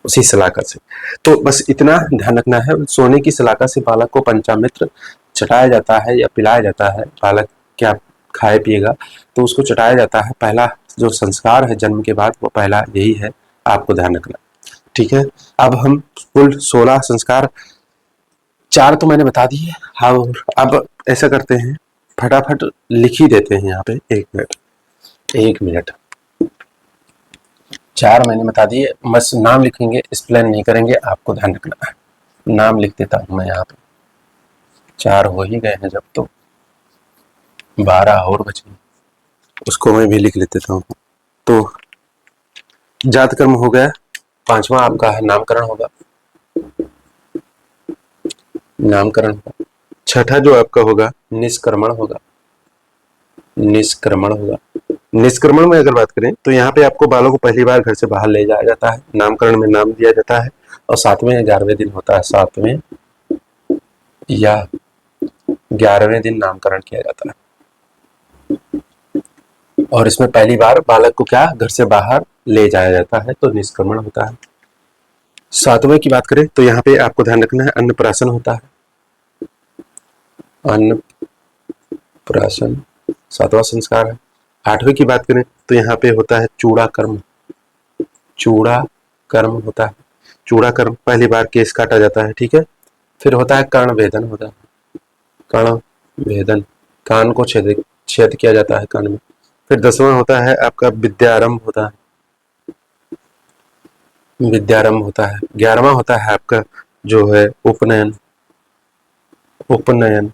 उसी सलाका से। तो बस इतना ध्यान रखना है, सोने की सलाका से बालक को पंचामृत चटाया जाता है या पिलाया जाता है। बालक क्या खाए पिएगा तो उसको चटाया जाता है। पहला जो संस्कार है जन्म के बाद वो पहला यही है, आपको ध्यान रखना, ठीक है। अब हम कुल 16 संस्कार, 4 तो मैंने बता दिए। हाँ, अब ऐसा करते हैं, फटाफट लिख ही देते हैं यहाँ पे। 1 मिनट, 1 मिनट। 4 मैंने बता दिए, बस नाम लिखेंगे, एक्सप्लेन नहीं करेंगे, आपको ध्यान रखना है। नाम लिख देता हूं मैं यहाँ पे। 4 हो ही गए हैं, जब तो 12 और बचे, उसको मैं भी लिख लेता हूँ। तो जात कर्म हो गया। 5वां आपका है नामकरण होगा, नामकरण होगा। 6ठा जो आपका होगा निष्क्रमण होगा, निष्क्रमण होगा। निष्क्रमण में अगर बात करें तो यहाँ पे आपको बालों को पहली बार घर से बाहर ले जाया जाता है, नामकरण में नाम दिया जाता है, और 7वें या 11वें दिन होता है, 7वें या 11वें दिन नामकरण किया जाता है। और इसमें पहली बार बालक को क्या घर से बाहर ले जाया जाता है, तो निष्क्रमण होता है। 7वें की बात करें तो यहाँ पे आपको ध्यान रखना है, अन्नप्राशन होता है, अन्नप्राशन 7वां संस्कार है। 8वें की बात करें तो यहाँ पे होता है चूड़ा कर्म, चूड़ा कर्म होता है। चूड़ा कर्म पहली बार केस काटा जाता है, ठीक है। फिर होता है कर्ण भेदन होता है, कर्ण भेदन, कान को छेद छेद किया जाता है कान में। फिर 10वां होता है आपका विद्यारंभ होता है, विद्यारंभ होता है। 11वां होता है आपका जो है उपनयन, उपनयन।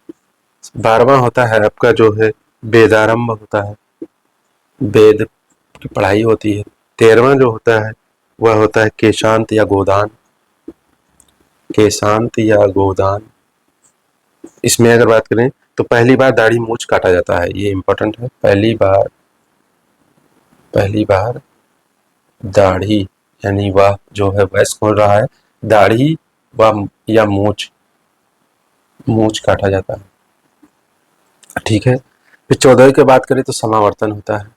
12वां होता है आपका जो है वेदारंभ होता है, वेद की पढ़ाई होती है। 13वां जो होता है वह होता है केशांत या गोदान, केशांत या गोदान। इसमें अगर बात करें तो पहली बार दाढ़ी मूछ काटा जाता है, ये इंपॉर्टेंट है। पहली बार दाढ़ी, यानी वह जो है वयस्क हो रहा है, दाढ़ी व या मूछ, मूछ काटा जाता है, ठीक है। फिर 14 की बात करें तो समावर्तन होता है,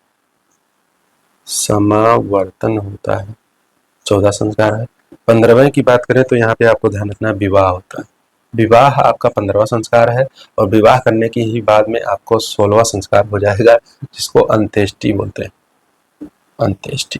समावर्तन होता है, 14 संस्कार है। 15वें की बात करें तो यहाँ पे आपको ध्यान रखना है विवाह होता है, विवाह आपका 15वां संस्कार है। और विवाह करने के ही बाद में आपको 16वां संस्कार हो जाएगा, जिसको अंत्येष्टि बोलते हैं, अंत्येष्टि।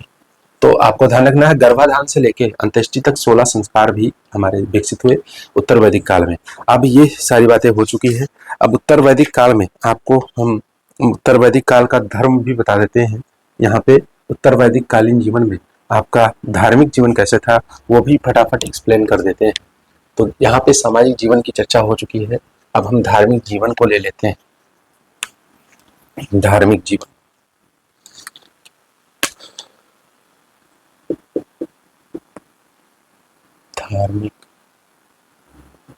तो आपको ध्यान रखना है, गर्भाधान से लेके अंत्येष्टि तक 16 संस्कार भी हमारे विकसित हुए उत्तर वैदिक काल में। अब ये सारी बातें हो चुकी हैं। अब उत्तर वैदिक काल में आपको हम उत्तर वैदिक काल का धर्म भी बता देते हैं। यहाँ पे उत्तर वैदिक कालीन जीवन में आपका धार्मिक जीवन कैसे था वो भी फटाफट एक्सप्लेन कर देते हैं। तो यहाँ पे सामाजिक जीवन की चर्चा हो चुकी है, अब हम धार्मिक जीवन को ले लेते हैं। धार्मिक जीवन, धार्मिक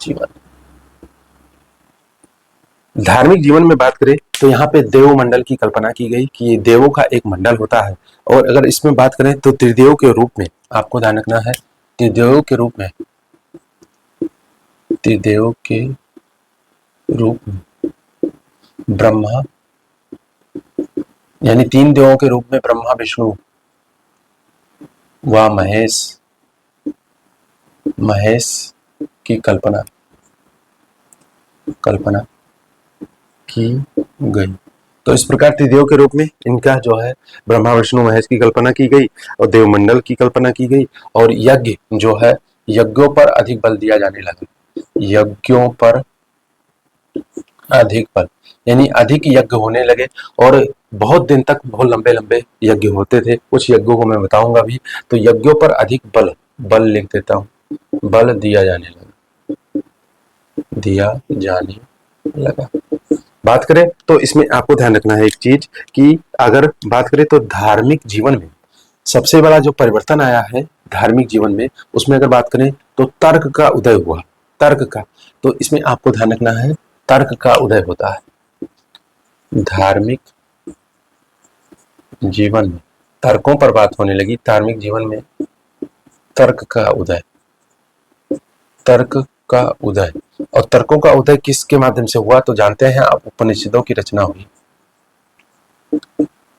जीवन, धार्मिक जीवन में बात करें तो यहाँ पे देव मंडल की कल्पना की गई कि ये देवों का एक मंडल होता है। और अगर इसमें बात करें तो त्रिदेव के रूप में आपको ध्यान रखना है, त्रिदेव के रूप में, त्रिदेव के रूप में ब्रह्मा, यानी 3 देवों के रूप में ब्रह्मा विष्णु व महेश, महेश की कल्पना की गई। तो इस प्रकार त्रिदेव के रूप में इनका जो है ब्रह्मा विष्णु महेश की कल्पना की गई और देवमंडल की कल्पना की गई। और यज्ञ जो है, यज्ञों पर अधिक बल दिया जाने लगा, यज्ञों पर अधिक बल, यानी अधिक यज्ञ होने लगे। और बहुत दिन तक बहुत लंबे लंबे यज्ञ होते थे, कुछ यज्ञों को मैं बताऊंगा भी। तो यज्ञों पर अधिक बल, बल लिख देता हूँ, बल दिया जाने लगा, दिया जाने लगा। बात करें तो इसमें आपको ध्यान रखना है एक चीज कि अगर बात करें तो धार्मिक जीवन में सबसे बड़ा जो परिवर्तन आया है धार्मिक जीवन में, उसमें अगर बात करें तो तर्क का उदय हुआ, तर्क का। तो इसमें आपको ध्यान रखना है, तर्क का उदय होता है धार्मिक जीवन में, तर्कों पर बात होने लगी धार्मिक जीवन में, तर्क का उदय, तर्क का उदय। और तर्कों का उदय किसके माध्यम से हुआ तो जानते हैं आप, उपनिषदों की रचना हुई।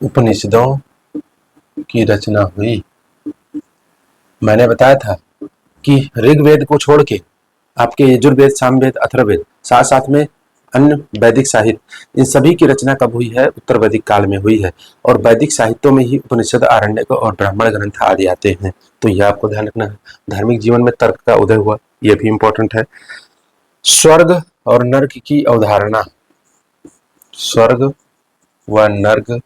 उपनिषदों की रचना हुई। मैंने बताया था कि ऋग्वेद को छोड़ के आपके यजुर्वेद, सामवेद, अथर्ववेद, साथ साथ में अन्य वैदिक साहित्य, इन सभी की रचना कब हुई है? उत्तर वैदिक काल में हुई है। और वैदिक साहित्यों में ही उपनिषद, आरण्यक और ब्राह्मण ग्रंथ आदि आते हैं। तो यह आपको ध्यान रखना है। धार्मिक जीवन में तर्क का उदय हुआ, यह भी इंपॉर्टेंट है। स्वर्ग और नर्क की अवधारणा। स्वर्ग व नर्क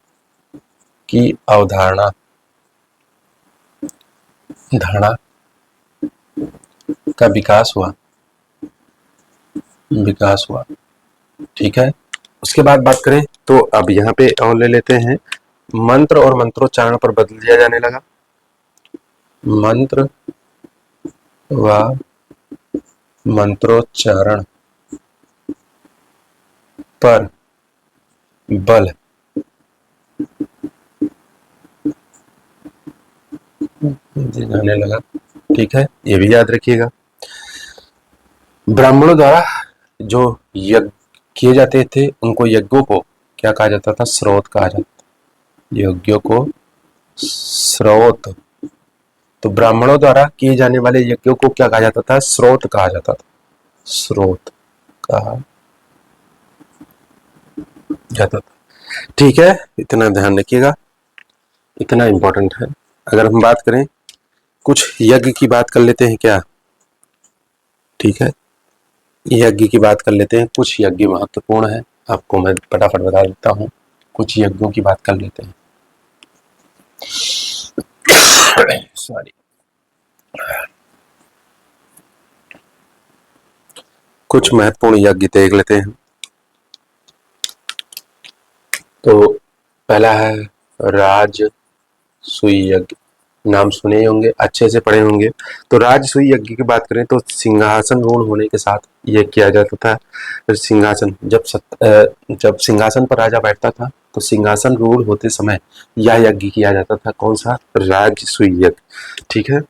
की अवधारणा धारणा का विकास हुआ। ठीक है। उसके बाद बात करें तो अब यहाँ पे और ले लेते हैं, मंत्र और मंत्रोच्चारण पर बदल दिया जाने लगा। मंत्र व मंत्रोच्चारण पर बल जाने लगा। ठीक है, ये भी याद रखिएगा। ब्राह्मणों द्वारा जो यज्ञ किए जाते थे उनको, यज्ञों को क्या कहा जाता था? स्रोत कहा जाता। यज्ञों को स्रोत। तो ब्राह्मणों द्वारा किए जाने वाले यज्ञों को क्या कहा जाता था? स्रोत कहा जाता था। स्रोत कहा जाता था। ठीक है, इतना ध्यान रखिएगा, इतना इंपॉर्टेंट है। अगर हम बात करें, कुछ यज्ञ की बात कर लेते हैं क्या? ठीक है, यज्ञ की बात कर लेते हैं। कुछ यज्ञ महत्वपूर्ण है, आपको मैं फटाफट बता देता हूँ। कुछ यज्ञों की बात कर लेते हैं। सॉरी। कुछ महत्वपूर्ण यज्ञ देख लेते हैं। तो पहला है राजसूय यज्ञ। नाम सुने होंगे, अच्छे से पढ़े होंगे। तो राजसूय यज्ञ की बात करें तो सिंहासन रूढ़ होने के साथ यह किया जाता था। सिंहासन जब सिंहासन पर राजा बैठता था तो सिंहासन रूढ़ होते समय यह यज्ञ किया जाता था। कौन सा? राजसूय यज्ञ। ठीक है।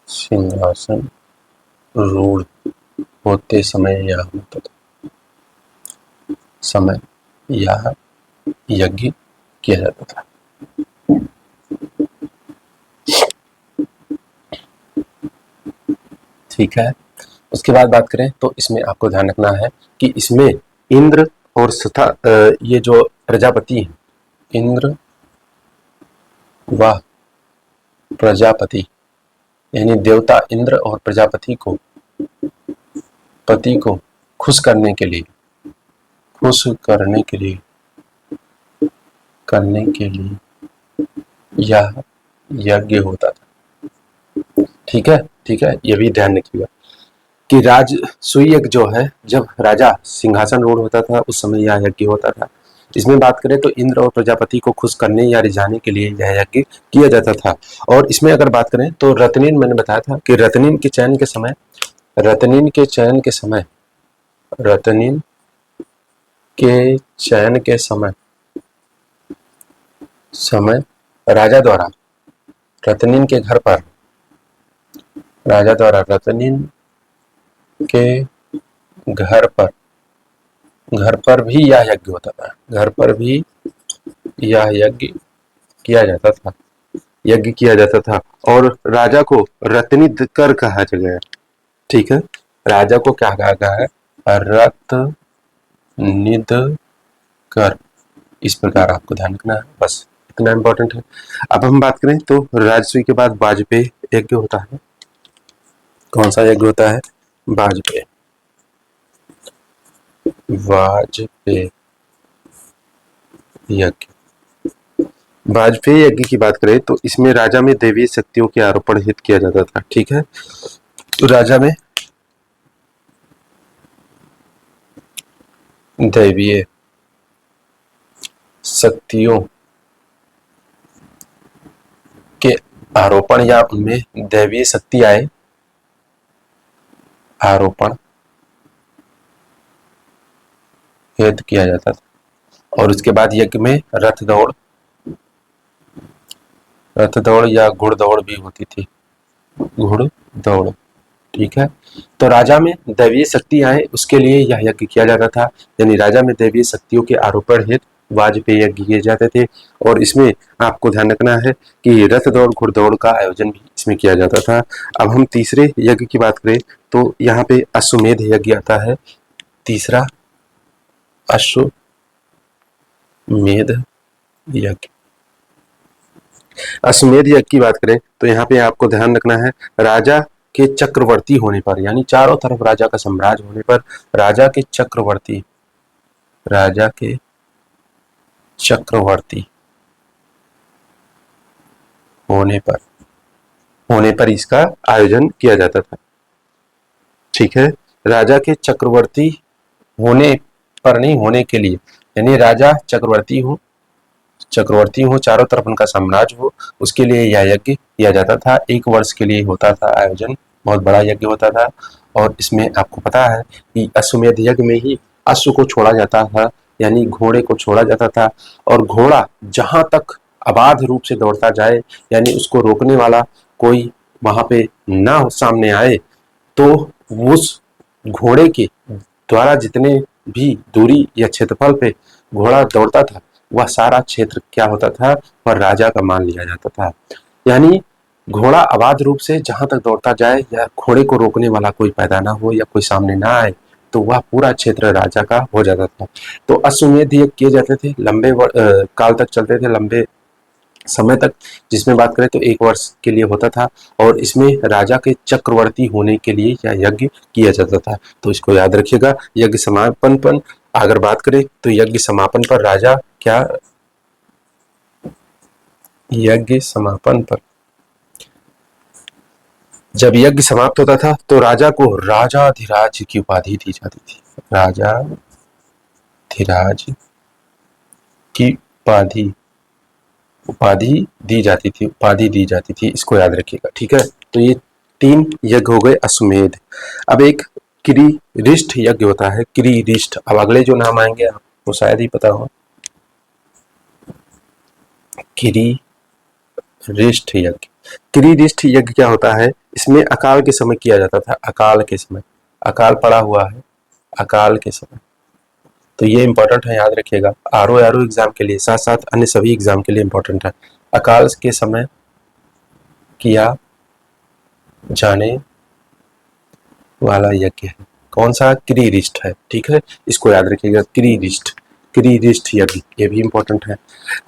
सिंहासन रूढ़ होते समय यह होता था, समय यह यज्ञ किया जाता था। ठीक है। उसके बाद बात करें तो इसमें आपको ध्यान रखना है कि इसमें इंद्र और ये जो प्रजापति हैं, इंद्र व प्रजापति, यानी देवता इंद्र और प्रजापति को, पति को खुश करने के लिए यह यज्ञ होता था। ठीक है, ठीक है, ये भी ध्यान रखिएगा कि राजसूय यज्ञ जो है, जब राजा सिंहासन रूढ़ होता था उस समय यह यज्ञ होता था। इसमें बात करें तो इंद्र और प्रजापति को खुश करने या रिझाने के लिए यह यज्ञ किया जाता था। और इसमें अगर बात करें तो रत्नीन, मैंने बताया था कि रत्नीन के चयन के समय रत्नीन के चयन के समय राजा द्वारा रत्नीन के घर पर भी यह यज्ञ होता था। घर पर भी यह यज्ञ किया जाता था। और राजा को रत्नीकर कहा गया है। ठीक है, राजा को क्या कहा गया है? रत्नीकर। इस प्रकार आपको ध्यान रखना है, बस इतना इंपॉर्टेंट है। अब हम बात करें तो राजसूय के बाद वाजपेयी यज्ञ होता है। कौन सा यज्ञ होता है? वाजपेयी यज्ञ। वाजपेयी यज्ञ की बात करें तो इसमें राजा में दैवीय शक्तियों के आरोपण हित किया जाता था। ठीक है, तो राजा में दैवीय शक्तियों के आरोपण या उनमें दैवीय शक्ति आए, आरोपण हेतु किया जाता था। और उसके बाद यज्ञ में रथ दौड़ रथ दौड़ या घुड़दौड़ भी होती थी, घुड़दौड़। ठीक है। तो राजा में दैवीय शक्ति आए उसके लिए यह यज्ञ किया जाता था, यानी राजा में दैवीय शक्तियों के आरोपण हेतु वाजपेयी यज्ञ किए जाते थे। और इसमें आपको ध्यान रखना है कि रथ दौड़ घुड़दौड़ का आयोजन भी इसमें किया जाता था। अब हम तीसरे यज्ञ की बात करें तो यहाँ पे अश्वमेध यज्ञ आता है। तीसरा अश्वमेध यज्ञ। अश्वमेध यज्ञ की बात करें तो यहाँ पे आपको ध्यान रखना है, राजा के चक्रवर्ती होने पर, यानी चारों तरफ राजा का साम्राज्य होने पर, राजा के चक्रवर्ती होने पर इसका आयोजन किया जाता था। ठीक है। राजा के चक्रवर्ती होने पर नहीं, होने के लिए, यानी राजा चक्रवर्ती हो, चारों तरफ उनका साम्राज्य हो, उसके लिए यह यज्ञ किया जाता था। 1 वर्ष के लिए होता था आयोजन, बहुत बड़ा यज्ञ होता था। और इसमें आपको पता है कि अश्वमेध यज्ञ में ही अश्व को छोड़ा जाता था, यानी घोड़े को छोड़ा जाता था। और घोड़ा जहां तक अबाध रूप से दौड़ता जाए, यानी उसको रोकने वाला कोई वहां पे ना सामने आए, तो उस घोड़े के द्वारा जितने भी दूरी या क्षेत्रफल पे घोड़ा दौड़ता था, वह सारा क्षेत्र क्या होता था, वह राजा का मान लिया जाता था। यानी घोड़ा अबाध रूप से जहां तक दौड़ता जाए या घोड़े को रोकने वाला कोई पैदा ना हो या कोई सामने ना आए, तो वह पूरा क्षेत्र राजा का हो जाता था। तो अश्वमेध यज्ञ किए जाते थे, लंबे काल तक चलते थे, लंबे समय तक। जिसमें बात करें तो 1 वर्ष के लिए होता था। और इसमें राजा के चक्रवर्ती होने के लिए यह यज्ञ किया जाता था। तो इसको याद रखिएगा। यज्ञ समापन पर अगर बात करें तो यज्ञ समापन पर राजा क्या, यज्ञ समापन पर जब यज्ञ समाप्त होता था तो राजा को राजाधिराज की उपाधि दी जाती थी। राजाधिराज की उपाधि दी जाती थी। इसको याद रखिएगा। ठीक है। तो ये 3 यज्ञ हो गए अश्वमेध। अब एक किरीरिष्ट यज्ञ होता है, किरीरिष्ट। अब अगले जो नाम आएंगे आपको शायद ही पता हो। किरीरिष्ट यज्ञ। किरीरिष्ट यज्ञ क्या होता है, इसमें अकाल के समय किया जाता था। अकाल के समय, अकाल पड़ा हुआ है, अकाल के समय। तो ये इंपॉर्टेंट है, याद रखिएगा। आरओ एग्जाम के लिए, साथ साथ अन्य सभी एग्जाम के लिए इंपॉर्टेंट है। अकाल के समय किया जाने वाला यज्ञ है। कौन सा, किरीरिष्ट है। ठीक है, इसको याद रखिएगा। किरीरिष्ट यज्ञ, ये भी इंपॉर्टेंट है।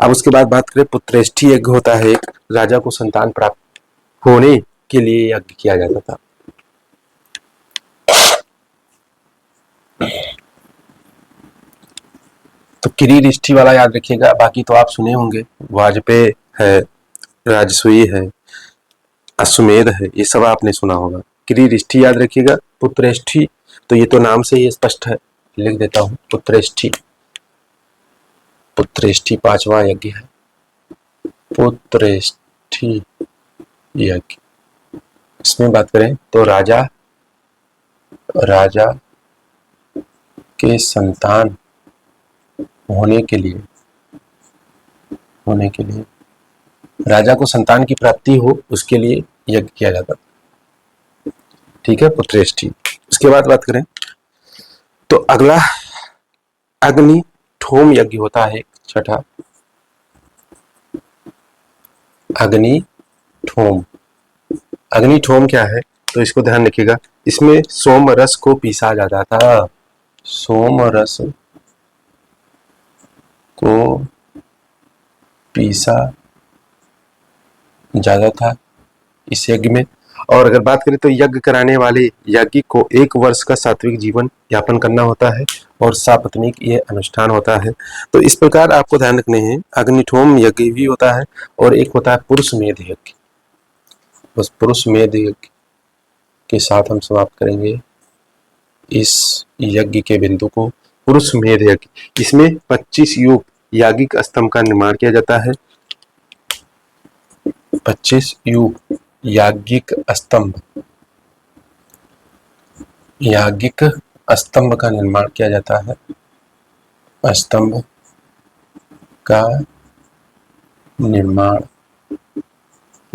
अब उसके बाद बात करें पुत्रेष्ठी यज्ञ होता है एक, राजा को संतान प्राप्त होने के लिए यज्ञ किया जाता था। तो किरीरिष्ठी वाला याद रखिएगा। बाकी तो आप सुने होंगे, वाजपेयी है, राजसूय है, अश्वमेध है, ये सब आपने सुना होगा। किरीरिष्ठी याद रखिएगा। पुत्रेष्ठी तो ये तो नाम से ही स्पष्ट है, लिख देता हूं। पुत्रेष्ठी 5वां यज्ञ है, पुत्रेष्ठी यज्ञ। इसमें बात करें तो राजा के संतान होने के लिए राजा को संतान की प्राप्ति हो, उसके लिए यज्ञ किया जाता था। ठीक है, पुत्रेष्ठी। उसके बाद बात करें तो अगला अग्निठोम यज्ञ होता है, छठा अग्निठोम क्या है, तो इसको ध्यान रखिएगा। इसमें सोम रस को पीसा जाता था, सोम रस को पीसा जाता था इस यज्ञ में। और अगर बात करें तो यज्ञ कराने वाले याज्ञिक को 1 वर्ष का सात्विक जीवन यापन करना होता है और सापत्निक ये अनुष्ठान होता है। तो इस प्रकार आपको ध्यान रखने हैं। अग्निठोम यज्ञ भी होता है और एक होता है पुरुषमेध यज्ञ। बस पुरुषमेध यज्ञ के साथ हम समाप्त करेंगे इस यज्ञ के बिंदु को। पुरुषमेध यज्ञ, इसमें 25 युग याज्ञिक स्तंभ का निर्माण किया जाता है। 25 युग याज्ञिक स्तंभ का निर्माण किया जाता है। स्तंभ का निर्माण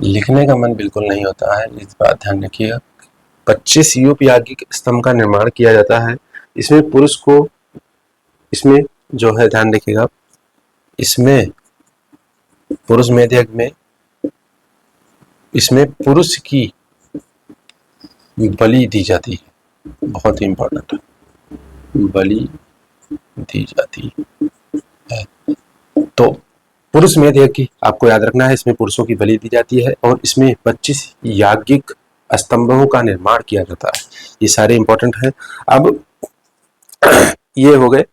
लिखने का मन बिल्कुल नहीं होता है, इस बात ध्यान रखिएगा। 25 यूप याज्ञिक स्तंभ का निर्माण किया जाता है। इसमें पुरुष को, इसमें जो है ध्यान रखिएगा, इसमें पुरुष मेध यज्ञ में इसमें पुरुष की बलि दी जाती है, बहुत ही इंपॉर्टेंट है, बलि दी जाती है। तो पुरुष मेध यज्ञ की आपको याद रखना है, इसमें पुरुषों की बलि दी जाती है और इसमें 25 याज्ञिक स्तंभों का निर्माण किया जाता है। ये सारे इंपॉर्टेंट है। अब ये हो गए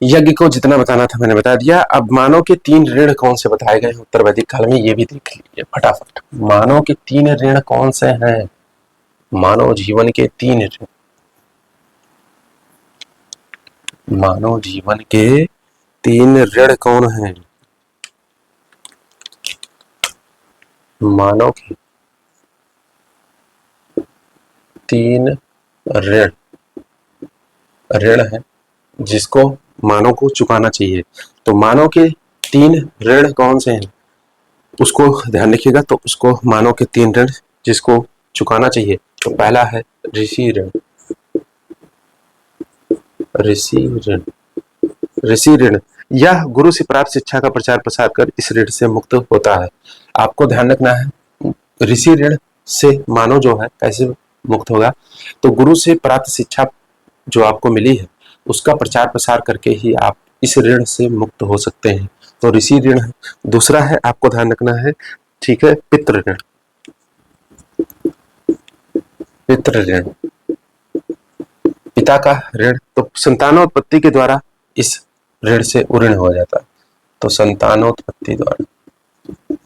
यज्ञ को जितना बताना था मैंने बता दिया। अब मानव के 3 ऋण कौन से बताए गए हैं उत्तर वैदिक काल में, ये भी देख लीजिए फटाफट। मानव के 3 ऋण कौन से हैं? मानव जीवन के 3 ऋण, मानव जीवन के 3 ऋण कौन हैं? मानव के 3 ऋण है जिसको मानव को चुकाना चाहिए। तो मानव के 3 ऋण कौन से हैं उसको ध्यान रखिएगा। तो उसको मानव के 3 ऋण जिसको चुकाना चाहिए, तो पहला है ऋषि ऋण। ऋषि ऋण, ऋषि ऋण यह गुरु से प्राप्त शिक्षा का प्रचार प्रसार कर इस ऋण से मुक्त होता है। आपको ध्यान रखना है ऋषि ऋण से मानव जो है कैसे मुक्त होगा, तो गुरु से प्राप्त शिक्षा जो आपको मिली है उसका प्रचार प्रसार करके ही आप इस ऋण से मुक्त हो सकते हैं। तो ऋषि ऋण है। दूसरा है, आपको ध्यान रखना है, ठीक है, पितृ ऋण। पितृ ऋण, पिता का ऋण, तो संतानोत्पत्ति के द्वारा इस ऋण से उऋण हो जाता है। तो संतानोत्पत्ति द्वारा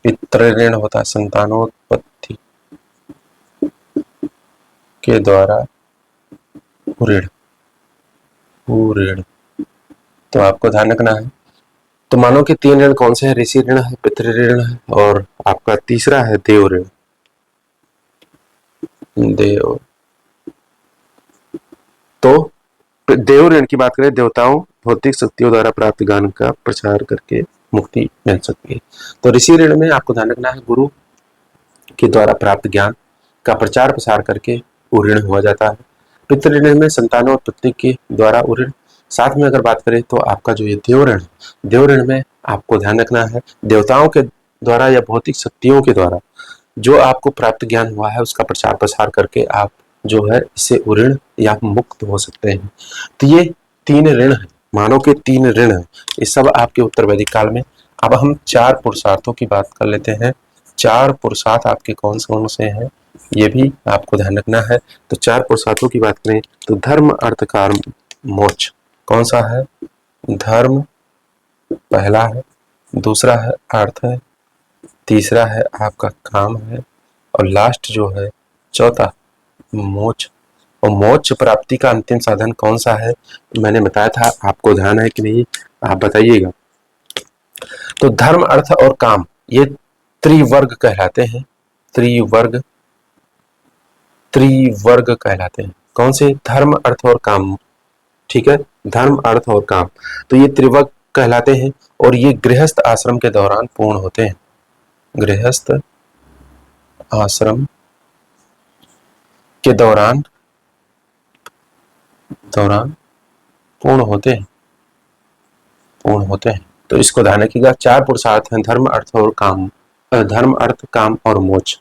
पितृ ऋण होता है, संतानोत्पत्ति के द्वारा उऋण। तो आपको ध्यान रखना है। तो मानव के 3 ऋण कौन से हैं? ऋषि ऋण है, पितृ ऋण है और आपका तीसरा है देव ऋण। देव, तो देव ऋण की बात करें, देवताओं भौतिक शक्तियों द्वारा प्राप्त ज्ञान का प्रचार करके मुक्ति मिल सकती है। तो ऋषि ऋण में आपको ध्यान रखना है, गुरु के द्वारा प्राप्त ज्ञान का प्रचार प्रसार करके उऋण हुआ जाता है। पितृ ऋण में संतानोत्पत्ति के द्वारा उऋण। साथ में अगर बात करें तो आपका जो ये देव ऋण, देव ऋण में आपको ध्यान रखना है, देवताओं के द्वारा या भौतिक शक्तियों के द्वारा जो आपको प्राप्त ज्ञान हुआ है उसका प्रचार प्रसार करके आप जो है इससे उऋण या मुक्त हो सकते हैं। तो ये 3 ऋण है, मानव के 3 ऋण है, ये सब आपके उत्तर वैदिक काल में। अब हम 4 पुरुषार्थों की बात कर लेते हैं। 4 पुरुषार्थ आपके कौन से हैं ये भी आपको ध्यान रखना है। तो 4 पुरुषार्थों की बात करें तो धर्म अर्थ काम मोक्ष कौन सा है? धर्म पहला है, दूसरा है अर्थ है, तीसरा है आपका काम है और लास्ट जो है चौथा मोक्ष। और मोक्ष प्राप्ति का अंतिम साधन कौन सा है मैंने बताया था, आपको ध्यान है कि नहीं आप बताइएगा। तो धर्म अर्थ और काम ये त्रिवर्ग कहलाते हैं, त्रिवर्ग कहलाते हैं। कौन से? धर्म अर्थ और काम, ठीक है, धर्म अर्थ और काम। तो ये त्रिवर्ग कहलाते हैं और ये गृहस्थ आश्रम के दौरान पूर्ण होते हैं। गृहस्थ आश्रम के दौरान पूर्ण होते हैं। तो इसको ध्यान रखिएगा। 4 पुरुषार्थ हैं, धर्म अर्थ और काम, धर्म अर्थ काम और मोक्ष।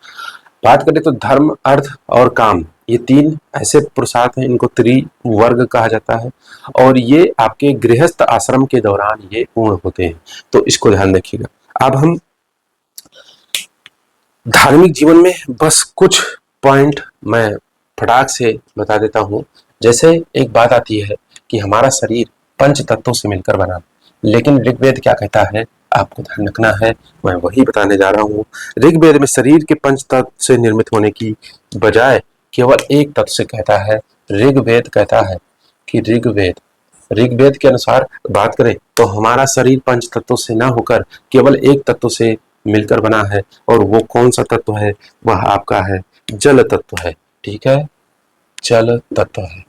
बात करें तो धर्म अर्थ और काम ये 3 ऐसे पुरुषार्थ हैं, इनको त्रिवर्ग कहा जाता है और ये आपके गृहस्थ आश्रम के दौरान ये पूर्ण होते हैं। तो इसको ध्यान रखिएगा। अब हम धार्मिक जीवन में बस कुछ पॉइंट मैं फटाक से बता देता हूं। जैसे एक बात आती है कि हमारा शरीर 5 तत्वों से मिलकर बना, लेकिन ऋग्वेद क्या कहता है आपको ध्यान रखना है, मैं वही बताने जा रहा हूं। ऋग्वेद में शरीर के 5 तत्व से निर्मित होने की बजाय केवल एक तत्व से कहता है। ऋग्वेद कहता है कि ऋग्वेद के अनुसार बात करें तो हमारा शरीर 5 तत्वों से ना होकर केवल एक तत्व से मिलकर बना है और वो कौन सा तत्व है? वह आपका है जल तत्व है, ठीक है, जल तत्व है।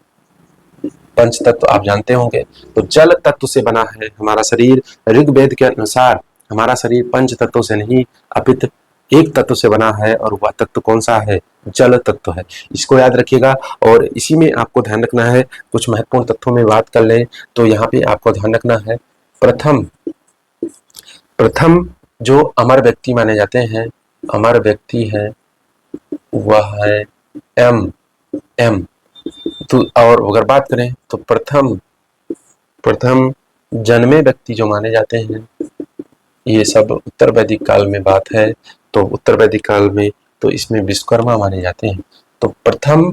पंच तत्व आप जानते होंगे, तो जल तत्व से बना है हमारा शरीर। ऋग्वेद के अनुसार हमारा शरीर 5 तत्वों से नहीं अपितु एक तत्व से बना है और वह तत्व कौन सा है? जल तत्व है। इसको याद रखिएगा। और इसी में आपको ध्यान रखना है, कुछ महत्वपूर्ण तत्वों में बात कर लें तो यहाँ पे आपको ध्यान रखना है, प्रथम प्रथम जो अमर व्यक्ति माने जाते हैं, अमर व्यक्ति है वह है एम एम। तो और अगर बात करें तो प्रथम जन्मे व्यक्ति जो माने जाते हैं, ये सब उत्तर वैदिक काल में बात है। तो उत्तर वैदिक काल में तो इसमें विश्वकर्मा माने जाते हैं। तो प्रथम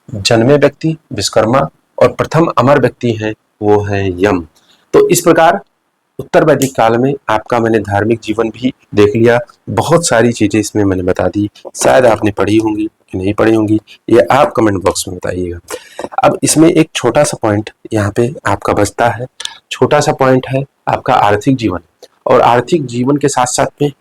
जन्मे व्यक्ति विश्वकर्मा और प्रथम अमर व्यक्ति है वो है यम। तो इस प्रकार उत्तर वैदिक काल में आपका मैंने धार्मिक जीवन भी देख लिया, बहुत सारी चीजें इसमें मैंने बता दी। शायद आपने पढ़ी होंगी कि नहीं पढ़ी होंगी, ये आप कमेंट बॉक्स में बताइएगा। अब इसमें एक छोटा सा पॉइंट यहाँ पे आपका बचता है, छोटा सा पॉइंट है आपका आर्थिक जीवन। और आर्थिक जीवन के साथ साथ में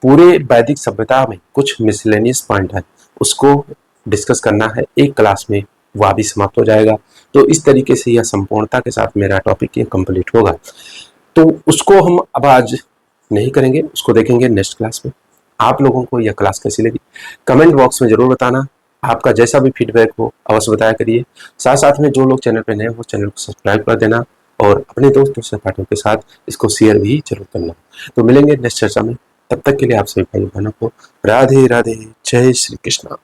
पूरे वैदिक सभ्यता में कुछ मिसलेनियस पॉइंट है, उसको डिस्कस करना है एक क्लास में, वह भी समाप्त हो जाएगा। तो इस तरीके से यह संपूर्णता के साथ मेरा टॉपिक ये कंप्लीट होगा। तो उसको हम अब आज नहीं करेंगे, उसको देखेंगे नेक्स्ट क्लास में। आप लोगों को यह क्लास कैसी लगी कमेंट बॉक्स में जरूर बताना। आपका जैसा भी फीडबैक हो अवश्य बताया करिए। साथ साथ में जो लोग चैनल पे नए हो चैनल को सब्सक्राइब कर देना और अपने दोस्तों सहपाठियों के साथ इसको शेयर भी जरूर करना। तो मिलेंगे नेक्स्ट चर्चा में, तब तक के लिए आप सभी भाई बहनों को राधे राधे, जय श्री कृष्णा।